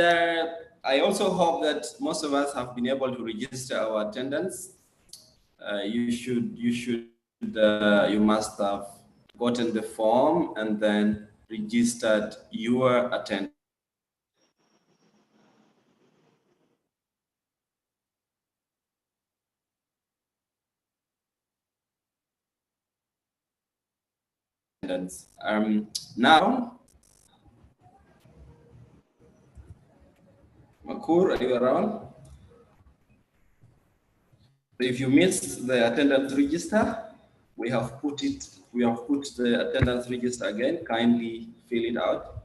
I also hope that most of us have been able to register our attendance. You must have gotten the form and then registered your attendance. Now, Makur, are you around? If you missed the attendance register, we have put the attendance register again. Kindly fill it out.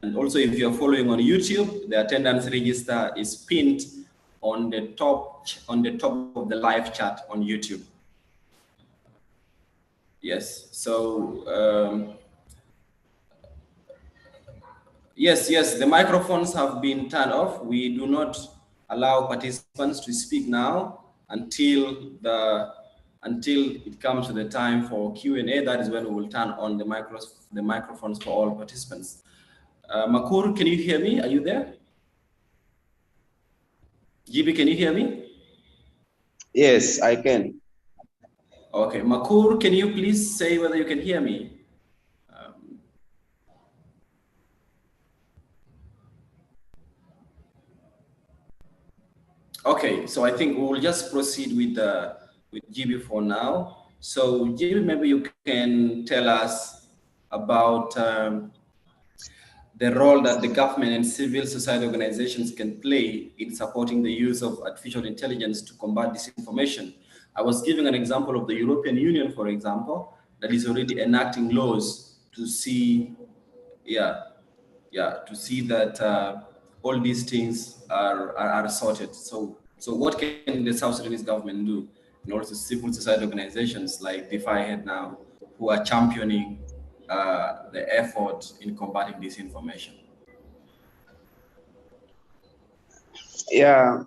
And also, if you're following on YouTube, the attendance register is pinned on the top of the live chat on YouTube. Yes. So yes, the microphones have been turned off. We do not allow participants to speak now until it comes to the time for Q&A. That is when we will turn on the microphones for all participants. Makur, can you hear me? Are you there? GB, can you hear me? Yes, I can. Okay, Makur, can you please say whether you can hear me? Okay, so I think we will just proceed with GB for now. So GB, maybe you can tell us about the role that the government and civil society organizations can play in supporting the use of artificial intelligence to combat disinformation. I was giving an example of the European Union, for example, that is already enacting laws to see, to see that all these things are sorted. So what can the South Sudanese government do, and also civil society organizations like DeFi now, who are championing the effort in combating disinformation? Yeah,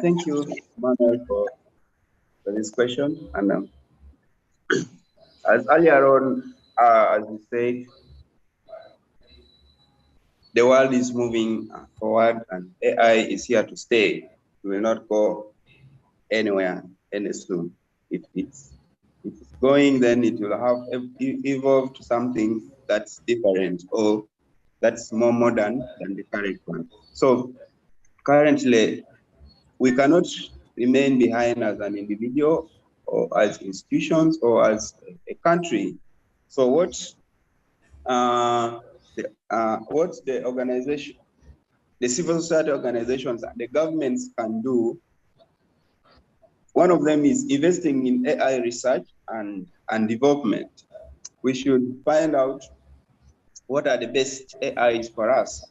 thank you, Manuel, for this question. And as earlier on, as you said, the world is moving forward and AI is here to stay. It will not go anywhere any soon. If it's going, then it will have evolved to something that's different or that's more modern than the current one. So currently, we cannot remain behind as an individual or as institutions or as a country. So what the organization, the civil society organizations and the governments can do, one of them is investing in AI research and development. We should find out what are the best AIs for us.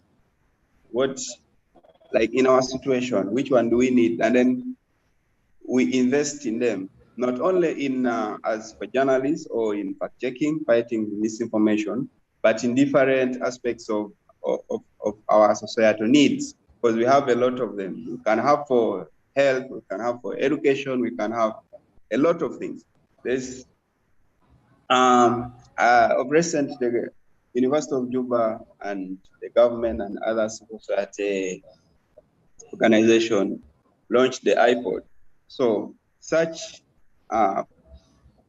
What, like in our situation, which one do we need? And then we invest in them, not only in as for journalists or in fact checking, fighting misinformation, but in different aspects of our societal needs, because we have a lot of them. We can have for health, we can have for education, we can have a lot of things. There's of recent, the University of Juba and the government and other civil society organization launched the iPod. So such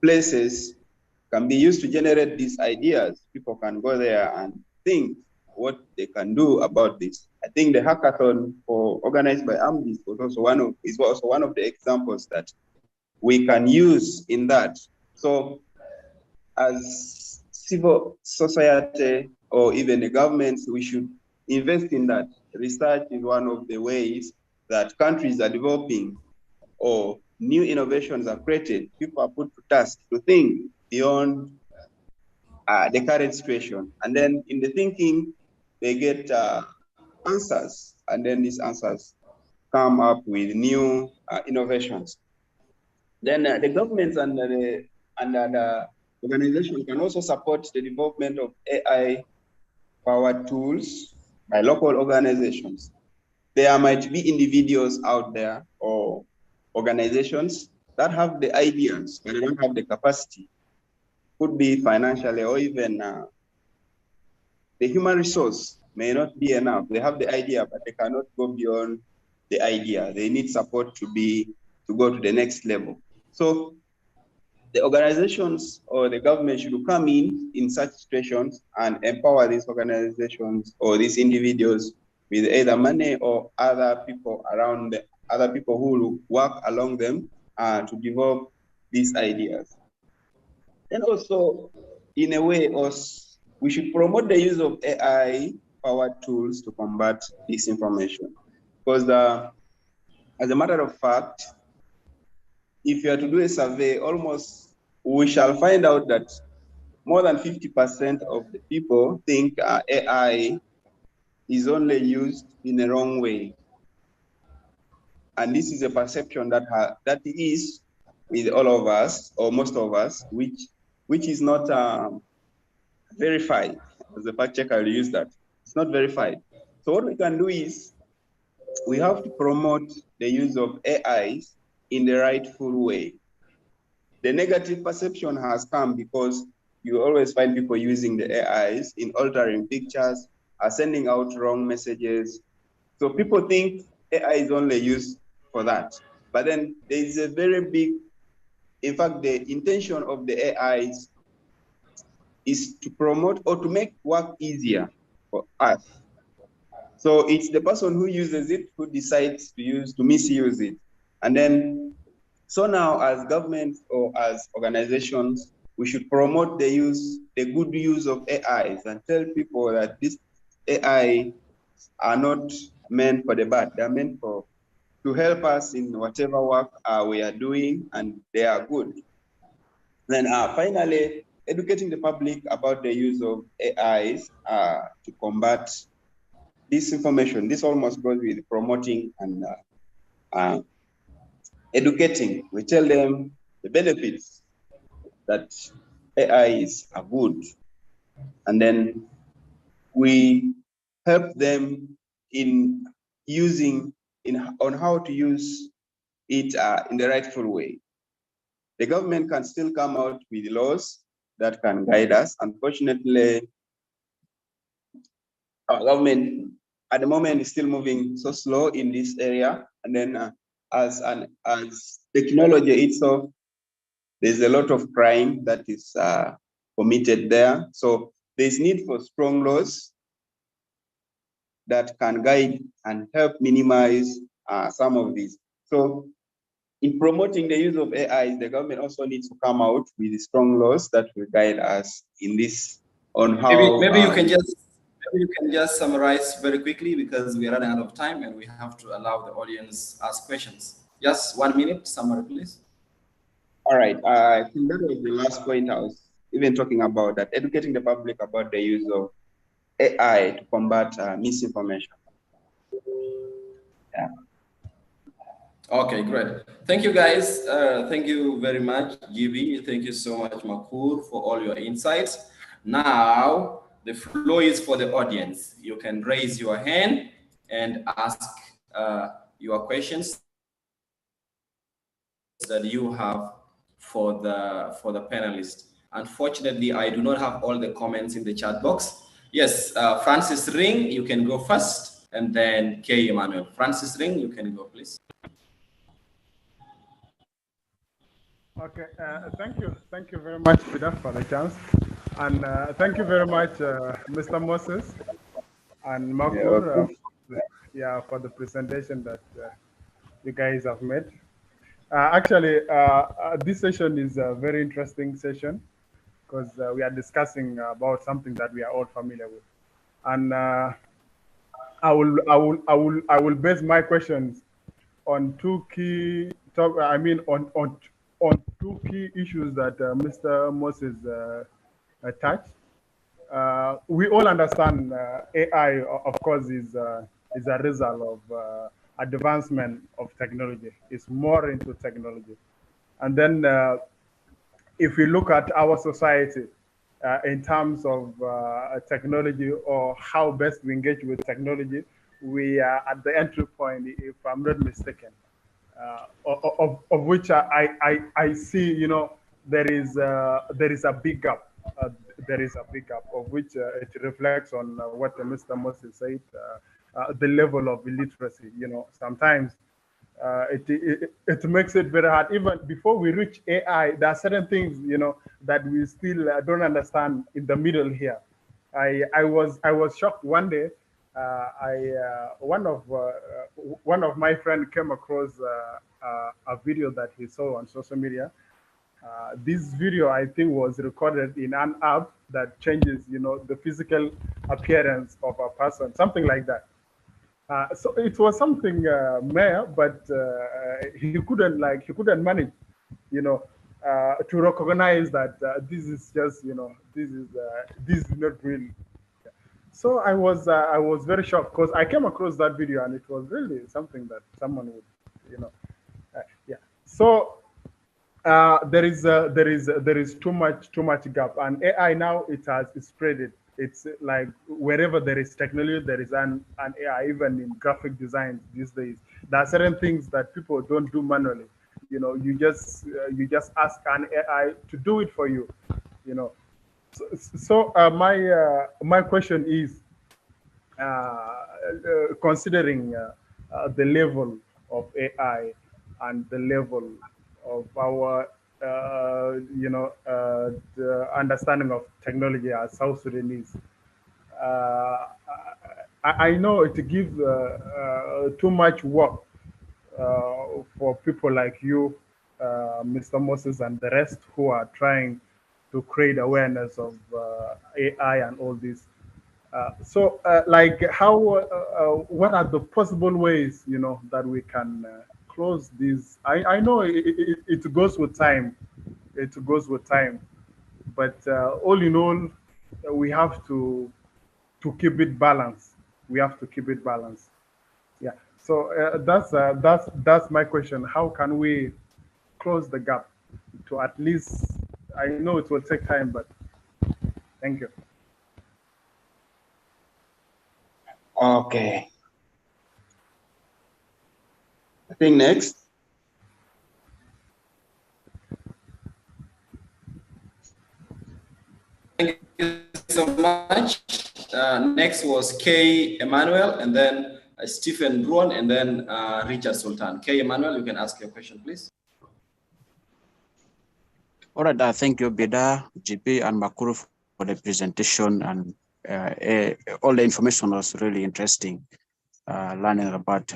places can be used to generate these ideas. People can go there and think what they can do about this. I think the hackathon organized by AMDIS was also one of the examples that we can use in that. So as civil society or even the governments, we should invest in that. Research is one of the ways that countries are developing or new innovations are created. People are put to task to think beyond the current situation. And then in the thinking, they get answers. And then these answers come up with new innovations. Then the governments and the organization can also support the development of AI-powered tools by local organizations. There might be individuals out there or organizations that have the ideas, but they don't have the capacity. could be financially or even the human resource may not be enough. They have the idea, but they cannot go beyond the idea. They need support to go to the next level. So the organizations or the government should come in such situations and empower these organizations or these individuals with either money or other people around, other people who will work along them to develop these ideas. And also, in a way, we should promote the use of AI-powered tools to combat disinformation. Because as a matter of fact, if you are to do a survey, we shall find out that more than 50% of the people think AI is only used in the wrong way. And this is a perception that is with all of us, or most of us, which is not verified. As a fact checker, I'll use that. It's not verified. So what we can do is we have to promote the use of AIs in the rightful way. The negative perception has come because you always find people using the AIs in altering pictures, sending out wrong messages. So people think AI is only used for that. But then there is a very big, in fact, the intention of the AIs is to promote or to make work easier for us. So it's the person who uses it who decides to misuse it. And then, so now as governments or as organizations, we should promote the good use of AIs and tell people that these AI are not meant for the bad. They're meant to help us in whatever work we are doing, and they are good. Then finally, educating the public about the use of AIs to combat disinformation. This almost goes with promoting and educating. We tell them the benefits that AIs are good, and then we help them in on how to use it in the rightful way. The government can still come out with laws that can guide us. Unfortunately, our government at the moment is still moving so slow in this area. And then as technology itself, there's a lot of crime that is committed there. So there's need for strong laws that can guide and help minimize some of these. So in promoting the use of AI, the government also needs to come out with strong laws that will guide us in this on how. Maybe you can just summarize very quickly because we are running out of time and we have to allow the audience ask questions. Just 1 minute summary, please. All right. I think that was the last point I was even talking about, that educating the public about the use of AI to combat misinformation. Yeah. Okay, great. Thank you, guys. Thank you very much, GB. Thank you so much, Makur, for all your insights. Now, the floor is for the audience. You can raise your hand and ask your questions that you have for the panelists. Unfortunately, I do not have all the comments in the chat box. Yes, Francis Ring, you can go first, and then K. Emmanuel. Francis Ring, you can go, please. Okay, thank you very much, Peter, for the chance, and thank you very much, Mr. Moses and Makur, for the presentation that you guys have made. Actually, this session is a very interesting session because we are discussing about something that we are all familiar with, and I will base my questions on two key on two key issues that Mr. Moses touched. We all understand AI, of course, is a result of advancement of technology. It's more into technology. And then if we look at our society in terms of technology or how best we engage with technology, we are at the entry point, if I'm not mistaken. Of which I see, there is a big gap. There is a big gap of which it reflects on what Mr. Moses said, the level of illiteracy. You know, sometimes it makes it very hard. Even before we reach AI, there are certain things, you know, that we still don't understand in the middle here. I was shocked one day. One of my friends came across a video that he saw on social media. This video, I think, was recorded in an app that changes, you know, the physical appearance of a person, something like that. So it was something mere, but he couldn't manage, you know, to recognize that this is just, you know, this is not real. So I was very shocked because I came across that video and it was really something that someone would, you know, yeah. So there is too much gap, and AI now it has spread it. It's like wherever there is technology, there is an AI. Even in graphic design these days, there are certain things that people don't do manually. You know, you just ask an AI to do it for you. You know, so my question is, considering the level of AI and the level of our, the understanding of technology as South Sudanese, I know it gives too much work for people like you, Mr. Moses, and the rest who are trying to create awareness of AI and all this. Like, what are the possible ways, you know, that we can close this? I know it goes with time. It goes with time, but all in all, we have to keep it balanced. We have to keep it balanced. Yeah. So that's my question. How can we close the gap to at least? I know it will take time, but thank you. Okay. I think next. Thank you so much. Next was K. Emmanuel, and then Stephen Bruin, and then Richard Sultan. K. Emmanuel, you can ask your question, please. All right, thank you, Beda, GP, and Makuru for the presentation, and all the information was really interesting, learning about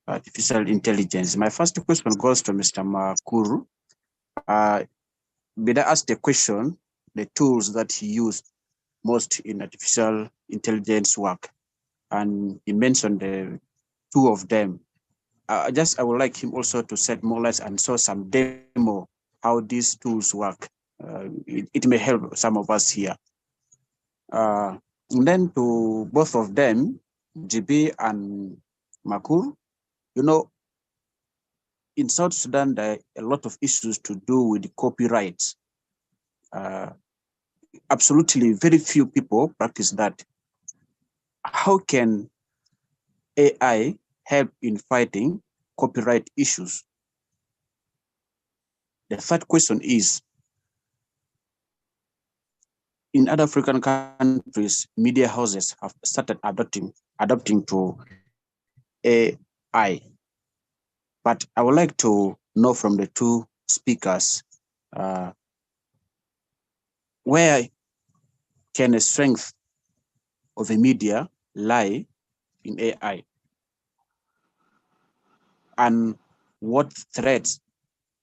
artificial intelligence. My first question goes to Mr. Makuru. Beda asked the question, the tools that he used most in artificial intelligence work, and he mentioned the two of them. I would like him also to set more light and show some demo how these tools work. It may help some of us here. And then to both of them, GB and Makur, you know, in South Sudan, there are a lot of issues to do with the copyright. Absolutely, very few people practice that. How can AI help in fighting copyright issues? The third question is, in other African countries, media houses have started adopting to AI. But I would like to know from the two speakers, where can the strength of the media lie in AI? And what threats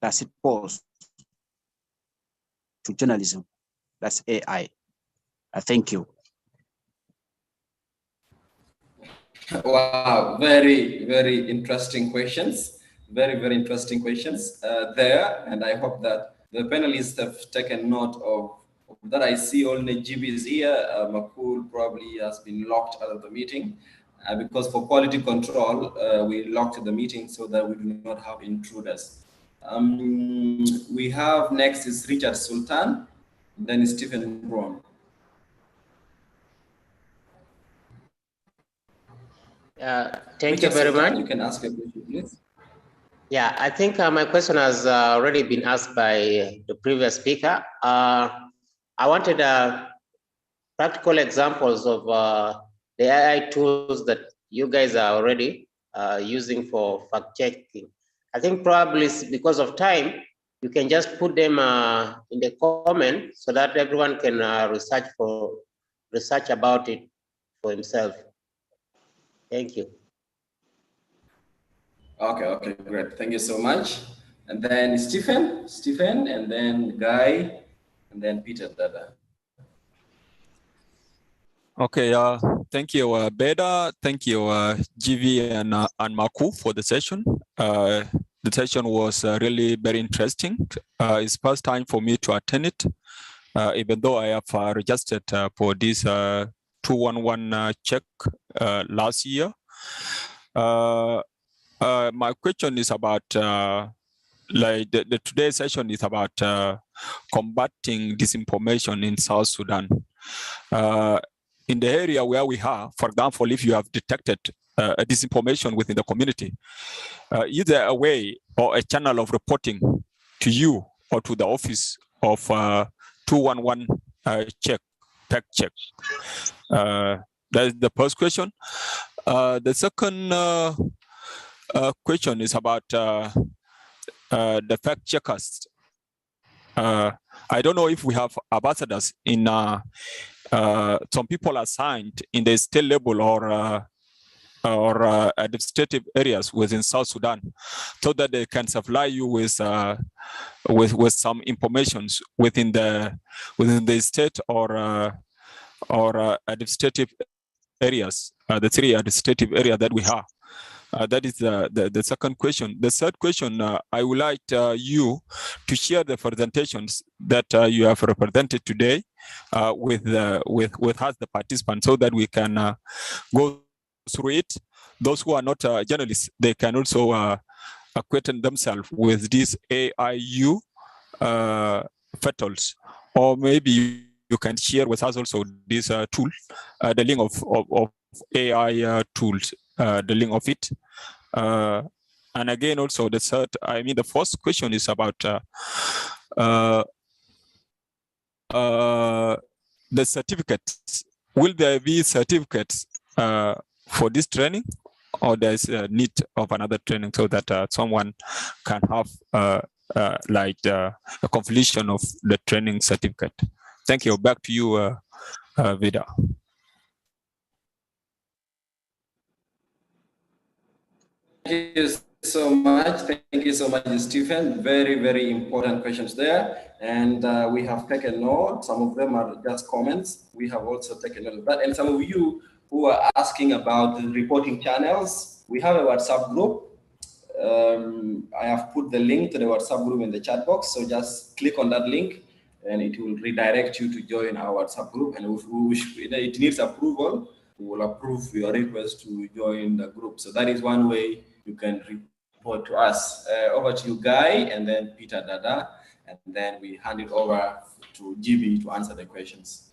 does it pose to journalism? That's AI. Thank you. Wow, very, very interesting questions. Very, very interesting questions there. And I hope that the panelists have taken note of that. I see only GB is here. Makul probably has been locked out of the meeting because for quality control, we locked the meeting so that we do not have intruders. We have next is Richard Sultan, then Stephen Brown. Thank Richard you very Sultan, much. you can ask a question, please. Yeah, I think my question has already been asked by the previous speaker. I wanted practical examples of the AI tools that you guys are already using for fact checking. I think probably because of time, you can just put them in the comment so that everyone can research about it for himself. Thank you. Okay, great. Thank you so much. And then Stephen, and then Guy, and then Peter Dada. Okay, thank you, Beda. Thank you, GV and Maku for the session. The session was really very interesting. It's first time for me to attend it, even though I have registered for this 211 check last year. My question is about like the today's session is about combating disinformation in South Sudan. In the area where we are, for example, if you have detected a disinformation within the community, is there a way or a channel of reporting to you or to the office of 211 fact check? That is the first question. The second question is about the fact checkers. I don't know if we have ambassadors in some people assigned in the state level or administrative areas within South Sudan, so that they can supply you with some information within the state or administrative areas, the three administrative areas that we have. That is the second question. The third question, I would like you to share the presentations that you have represented today with us, the participants, so that we can go through it. Those who are not journalists, they can also acquaint themselves with these AIU fatals, or maybe you can share with us also this tool, the link of AI tools, the link of it. And again, also the first question is about the certificates. Will there be certificates for this training, or there's a need of another training so that someone can have a completion of the training certificate? Thank you. Back to you, Vida. Thank you so much. Thank you so much, Stephen. Very, very important questions there. And we have taken note. Some of them are just comments. We have also taken note of that. And some of you who are asking about the reporting channels, we have a WhatsApp group. I have put the link to the WhatsApp group in the chat box. So just click on that link and it will redirect you to join our WhatsApp group. And if it needs approval, we will approve your request to join the group. So that is one way you can report to us. Over to you, Guy, and then Peter Dada, and then we hand it over to GB to answer the questions.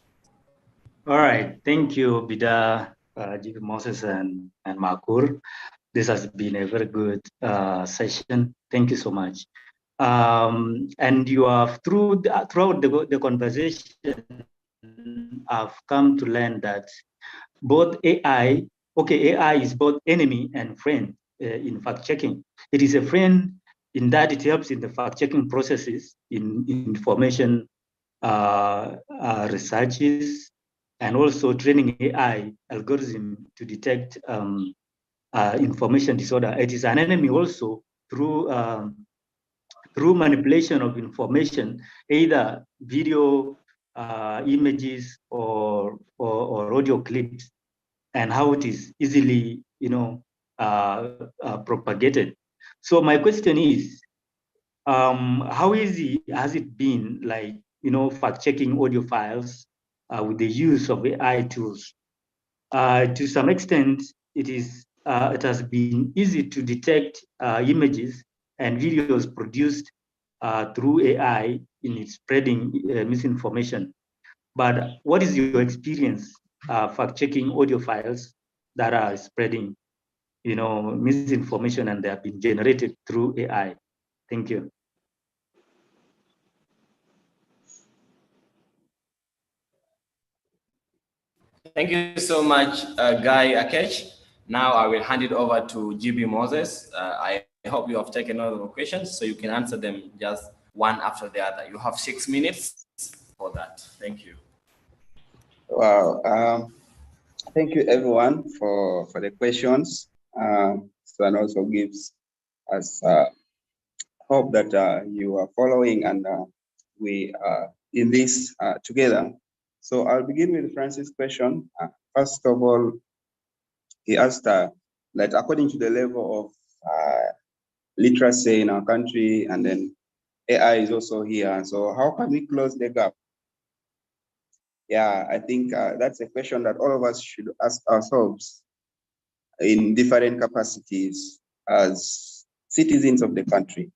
All right, thank you, Bida, GB Moses, and Makur. This has been a very good session. Thank you so much. And you have, throughout the conversation, I've come to learn that both AI is both enemy and friend in fact-checking. It is a friend in that it helps in the fact-checking processes, in information researches, and also training AI algorithm to detect information disorder. It is an enemy also through manipulation of information, either video, images, or audio clips, and how it is easily, propagated. So my question is, how easy has it been, fact-checking audio files with the use of AI tools? To some extent, it has been easy to detect images and videos produced through AI in its spreading misinformation. But what is your experience fact-checking audio files that are spreading misinformation, and they have been generated through AI. Thank you. Thank you so much, Guy Akech. Now I will hand it over to GB Moses. I hope you have taken all the questions so you can answer them just one after the other. You have 6 minutes for that. Thank you. Wow. Thank you everyone for the questions. So and also gives us hope that you are following and we are in this together. So I'll begin with Francis' question. First of all, he asked that according to the level of literacy in our country, and then AI is also here. So how can we close the gap? Yeah, I think that's a question that all of us should ask ourselves in different capacities as citizens of the country.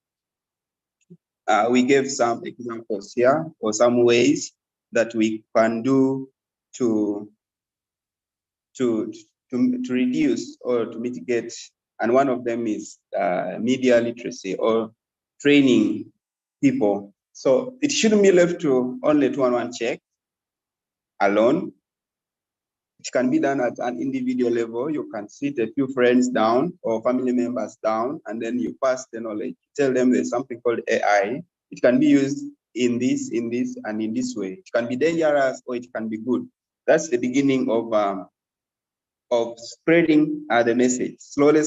We gave some examples here or some ways that we can do to reduce or to mitigate, and one of them is media literacy or training people. So it shouldn't be left to only 2-on-1 check alone. It can be done at an individual level. You can sit a few friends down or family members down, and then you pass the knowledge. Tell them there's something called AI. It can be used in this, and in this way. It can be dangerous or it can be good. That's the beginning of spreading the message. Slowly,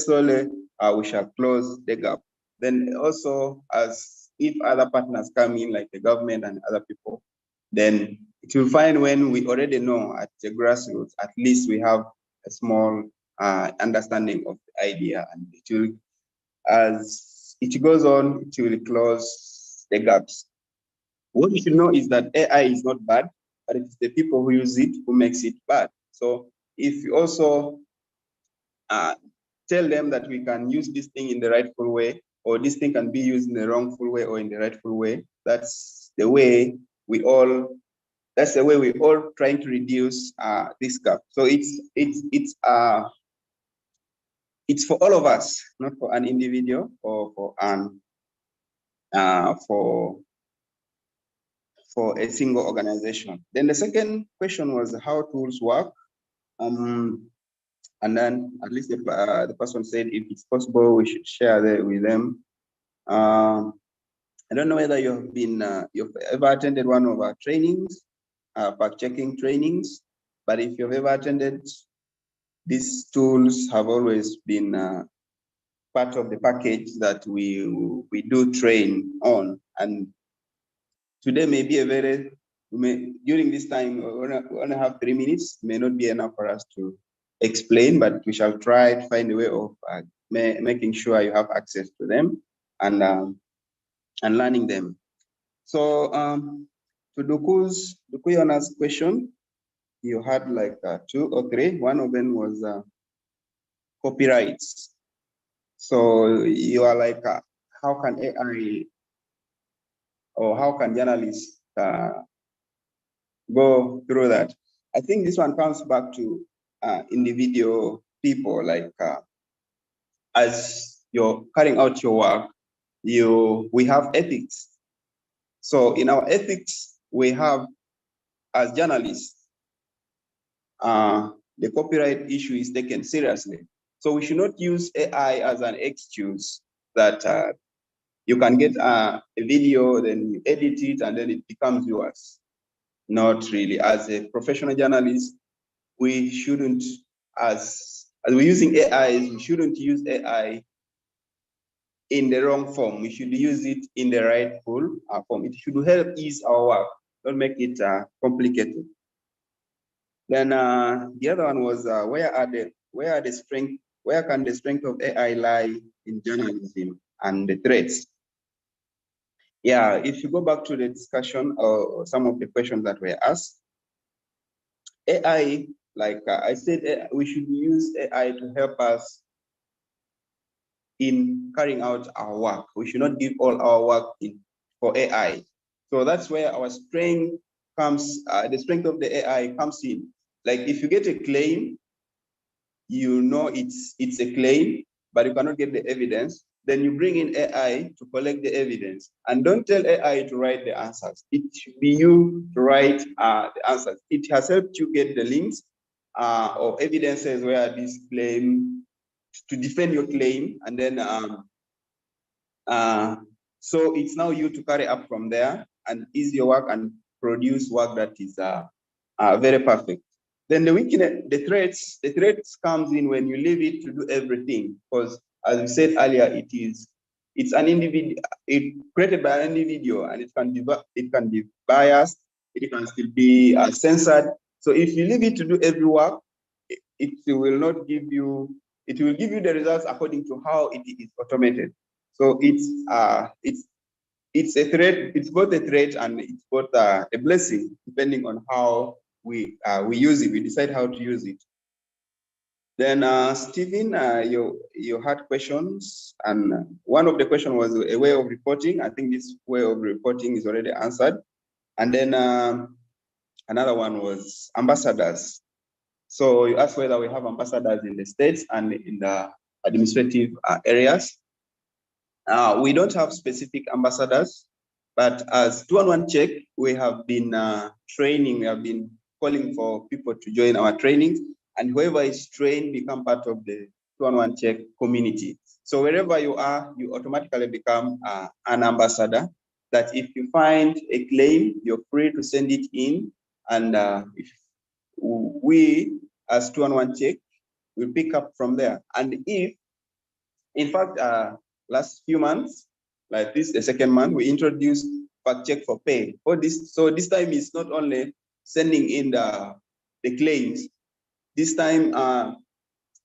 we shall close the gap. Then also, as if other partners come in, like the government and other people, then it will find when we already know at the grassroots, at least we have a small understanding of the idea, and it will, as it goes on, it will close the gaps. What you should know is that AI is not bad, but it's the people who use it who makes it bad. So if you also tell them that we can use this thing in the rightful way, or this thing can be used in the wrongful way or in the rightful way, that's the way we all trying to reduce this gap. So it's for all of us, not for an individual or for a single organization. Then the second question was how tools work. And then at least the person said if it's possible, we should share that with them. I don't know whether you've ever attended one of our trainings, fact-checking trainings, but if you've ever attended, these tools have always been part of the package that we do train on. And today may be during this time, we only have 3 minutes, may not be enough for us to explain, but we shall try to find a way of making sure you have access to them and learning them. So to Dukuyona's question, you had like 2 or 3. One of them was copyrights. So you are like, how can AI or how can journalists go through that? I think this one comes back to individual people, like as you're carrying out your work, we have ethics. So in our ethics, we have, as journalists, the copyright issue is taken seriously. So we should not use AI as an excuse that you can get a video, then you edit it, and then it becomes yours. Not really. As a professional journalist, we shouldn't, as we're using AI, we shouldn't use AI in the wrong form. We should use it in the rightful form. It should help ease our work, don't make it complicated. Then the other one was where can the strength of AI lie in journalism and the threats? Yeah, if you go back to the discussion or some of the questions that were asked, AI, like I said, we should use AI to help us in carrying out our work. We should not give all our work for AI. So that's where our strength comes, the strength of the AI comes in. Like if you get a claim, you know it's a claim, but you cannot get the evidence, then you bring in AI to collect the evidence. And don't tell AI to write the answers. It should be you to write the answers. It has helped you get the links or evidences where this claim, to defend your claim, and then so it's now you to carry up from there and ease your work and produce work that is very perfect. Then the weakness, the threats comes in when you leave it to do everything, because as we said earlier, it's an individual, it created by an individual, and it can be biased, it can still be censored. So if you leave it to do every work, it will not give you, it will give you the results according to how it is automated. So it's a threat. It's both a threat and it's both a blessing, depending on how we use it. We decide how to use it. Then Stephen, you had questions, and one of the questions was a way of reporting. I think this way of reporting is already answered. And then another one was ambassadors. So you asked whether we have ambassadors in the states and in the administrative areas. We don't have specific ambassadors, but as 211 Check, we have been training, we have been calling for people to join our trainings, and whoever is trained become part of the 211 Check community. So wherever you are, you automatically become an ambassador, that if you find a claim, you're free to send it in, and if we, as 211 Check, will pick up from there. And if, in fact, last few months, like this, the second month, we introduced fact check for pay. So this time it's not only sending in the claims. This time,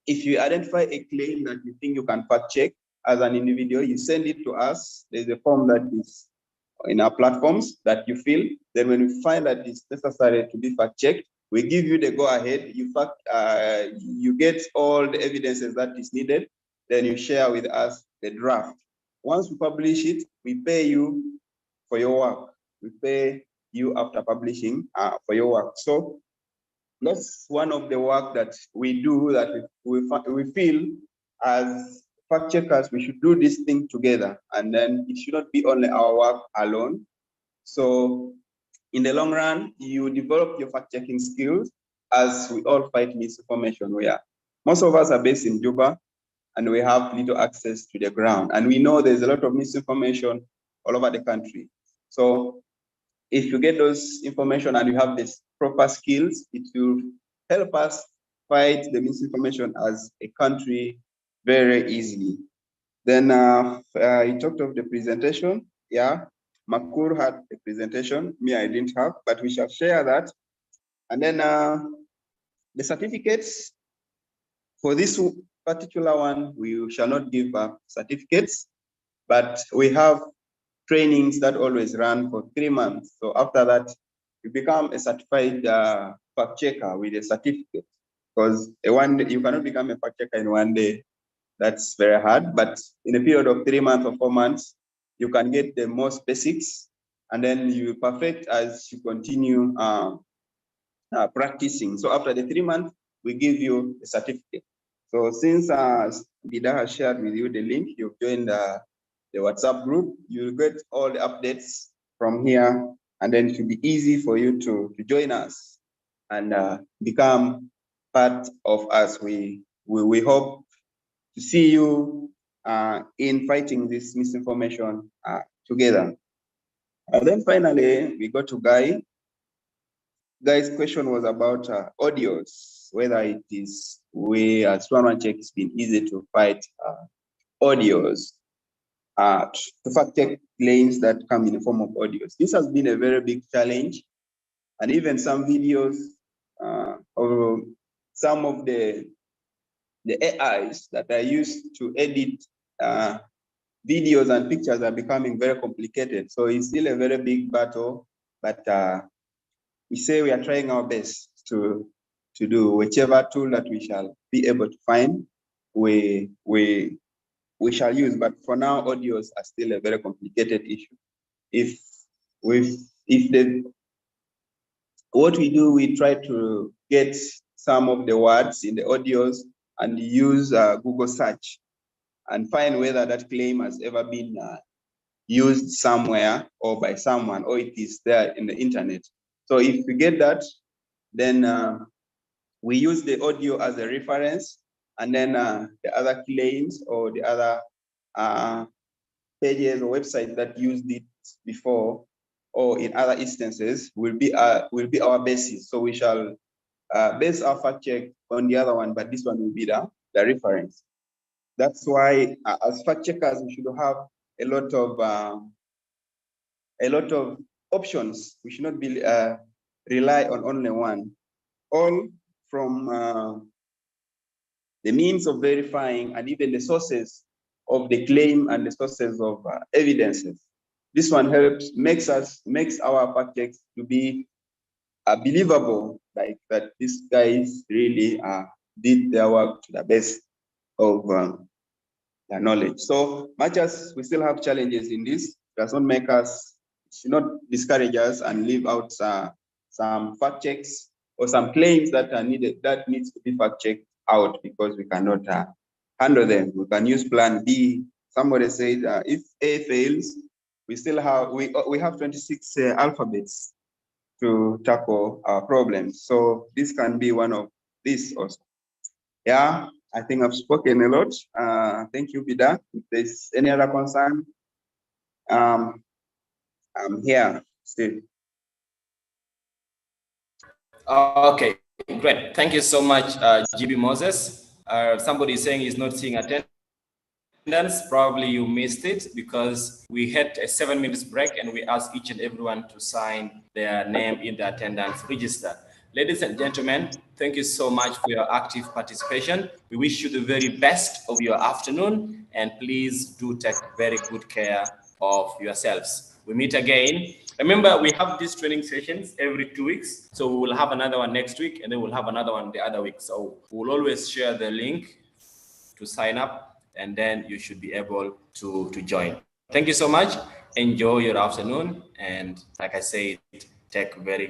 if you identify a claim that you think you can fact check as an individual, you send it to us. There's a form that is in our platforms that you fill. Then when we find that it's necessary to be fact checked, we give you the go ahead. You get all the evidences that is needed. Then you share with us the draft. Once we publish it, we pay you for your work. We pay you after publishing for your work. So that's one of the work that we do, that we feel as fact checkers, we should do this thing together. And then it should not be only our work alone. So in the long run, you develop your fact checking skills as we all fight misinformation. Most of us are based in Juba, and we have little access to the ground. And we know there's a lot of misinformation all over the country. So if you get those information and you have this proper skills, it will help us fight the misinformation as a country very easily. Then you talked of the presentation. Yeah, Makur had a presentation. Me, I didn't have, but we shall share that. And then the certificates, for this particular one, we shall not give certificates, but we have trainings that always run for 3 months. So after that, you become a certified fact checker with a certificate, because you cannot become a fact checker in one day. That's very hard, but in a period of 3 months or 4 months, you can get the most basics, and then you perfect as you continue practicing. So after the 3 months, we give you a certificate. So since Bida has shared with you the link, you've joined the WhatsApp group, you'll get all the updates from here, and then it will be easy for you to join us and become part of us. We hope to see you in fighting this misinformation together. And then finally, we go to Guy. Guy's question was about audios, whether it is, we as 211 Check, it's been easy to fight audios, to fact check claims that come in the form of audios. This has been a very big challenge, and even some videos or some of the AIs that are used to edit videos and pictures are becoming very complicated. So it's still a very big battle, but we say we are trying our best to do whichever tool that we shall be able to find, we shall use. But for now, audios are still a very complicated issue. What we do, we try to get some of the words in the audios and use Google search and find whether that claim has ever been used somewhere or by someone, or it is there in the internet. So if we get that, then we use the audio as a reference, and then the other claims or the other pages or websites that used it before or in other instances will be our basis. So we shall base our fact check on the other one, but this one will be the reference. That's why as fact checkers, we should have a lot of options. We should not be rely on only one. All from the means of verifying and even the sources of the claim and the sources of evidences. This one makes our fact checks to be believable, like that these guys really did their work to the best of their knowledge. So much as we still have challenges in this, does not make us, should not discourage us and leave out some fact checks or some claims that are needed, that needs to be fact checked out because we cannot handle them. We can use plan B. Somebody said if A fails, we still have, we have 26 alphabets to tackle our problems. So this can be one of these also. Yeah, I think I've spoken a lot. Thank you, Bida. If there's any other concern, I'm here still. Okay, great. Thank you so much, GB Moses. Somebody is saying he's not seeing attendance. Probably you missed it because we had a 7 minutes break and we asked each and everyone to sign their name in the attendance register. Ladies and gentlemen, thank you so much for your active participation. We wish you the very best of your afternoon, and please do take very good care of yourselves. We meet again. Remember, we have these training sessions every 2 weeks. So we will have another one next week, and then we'll have another one the other week. So we'll always share the link to sign up, and then you should be able to join. Thank you so much. Enjoy your afternoon. And like I said, take very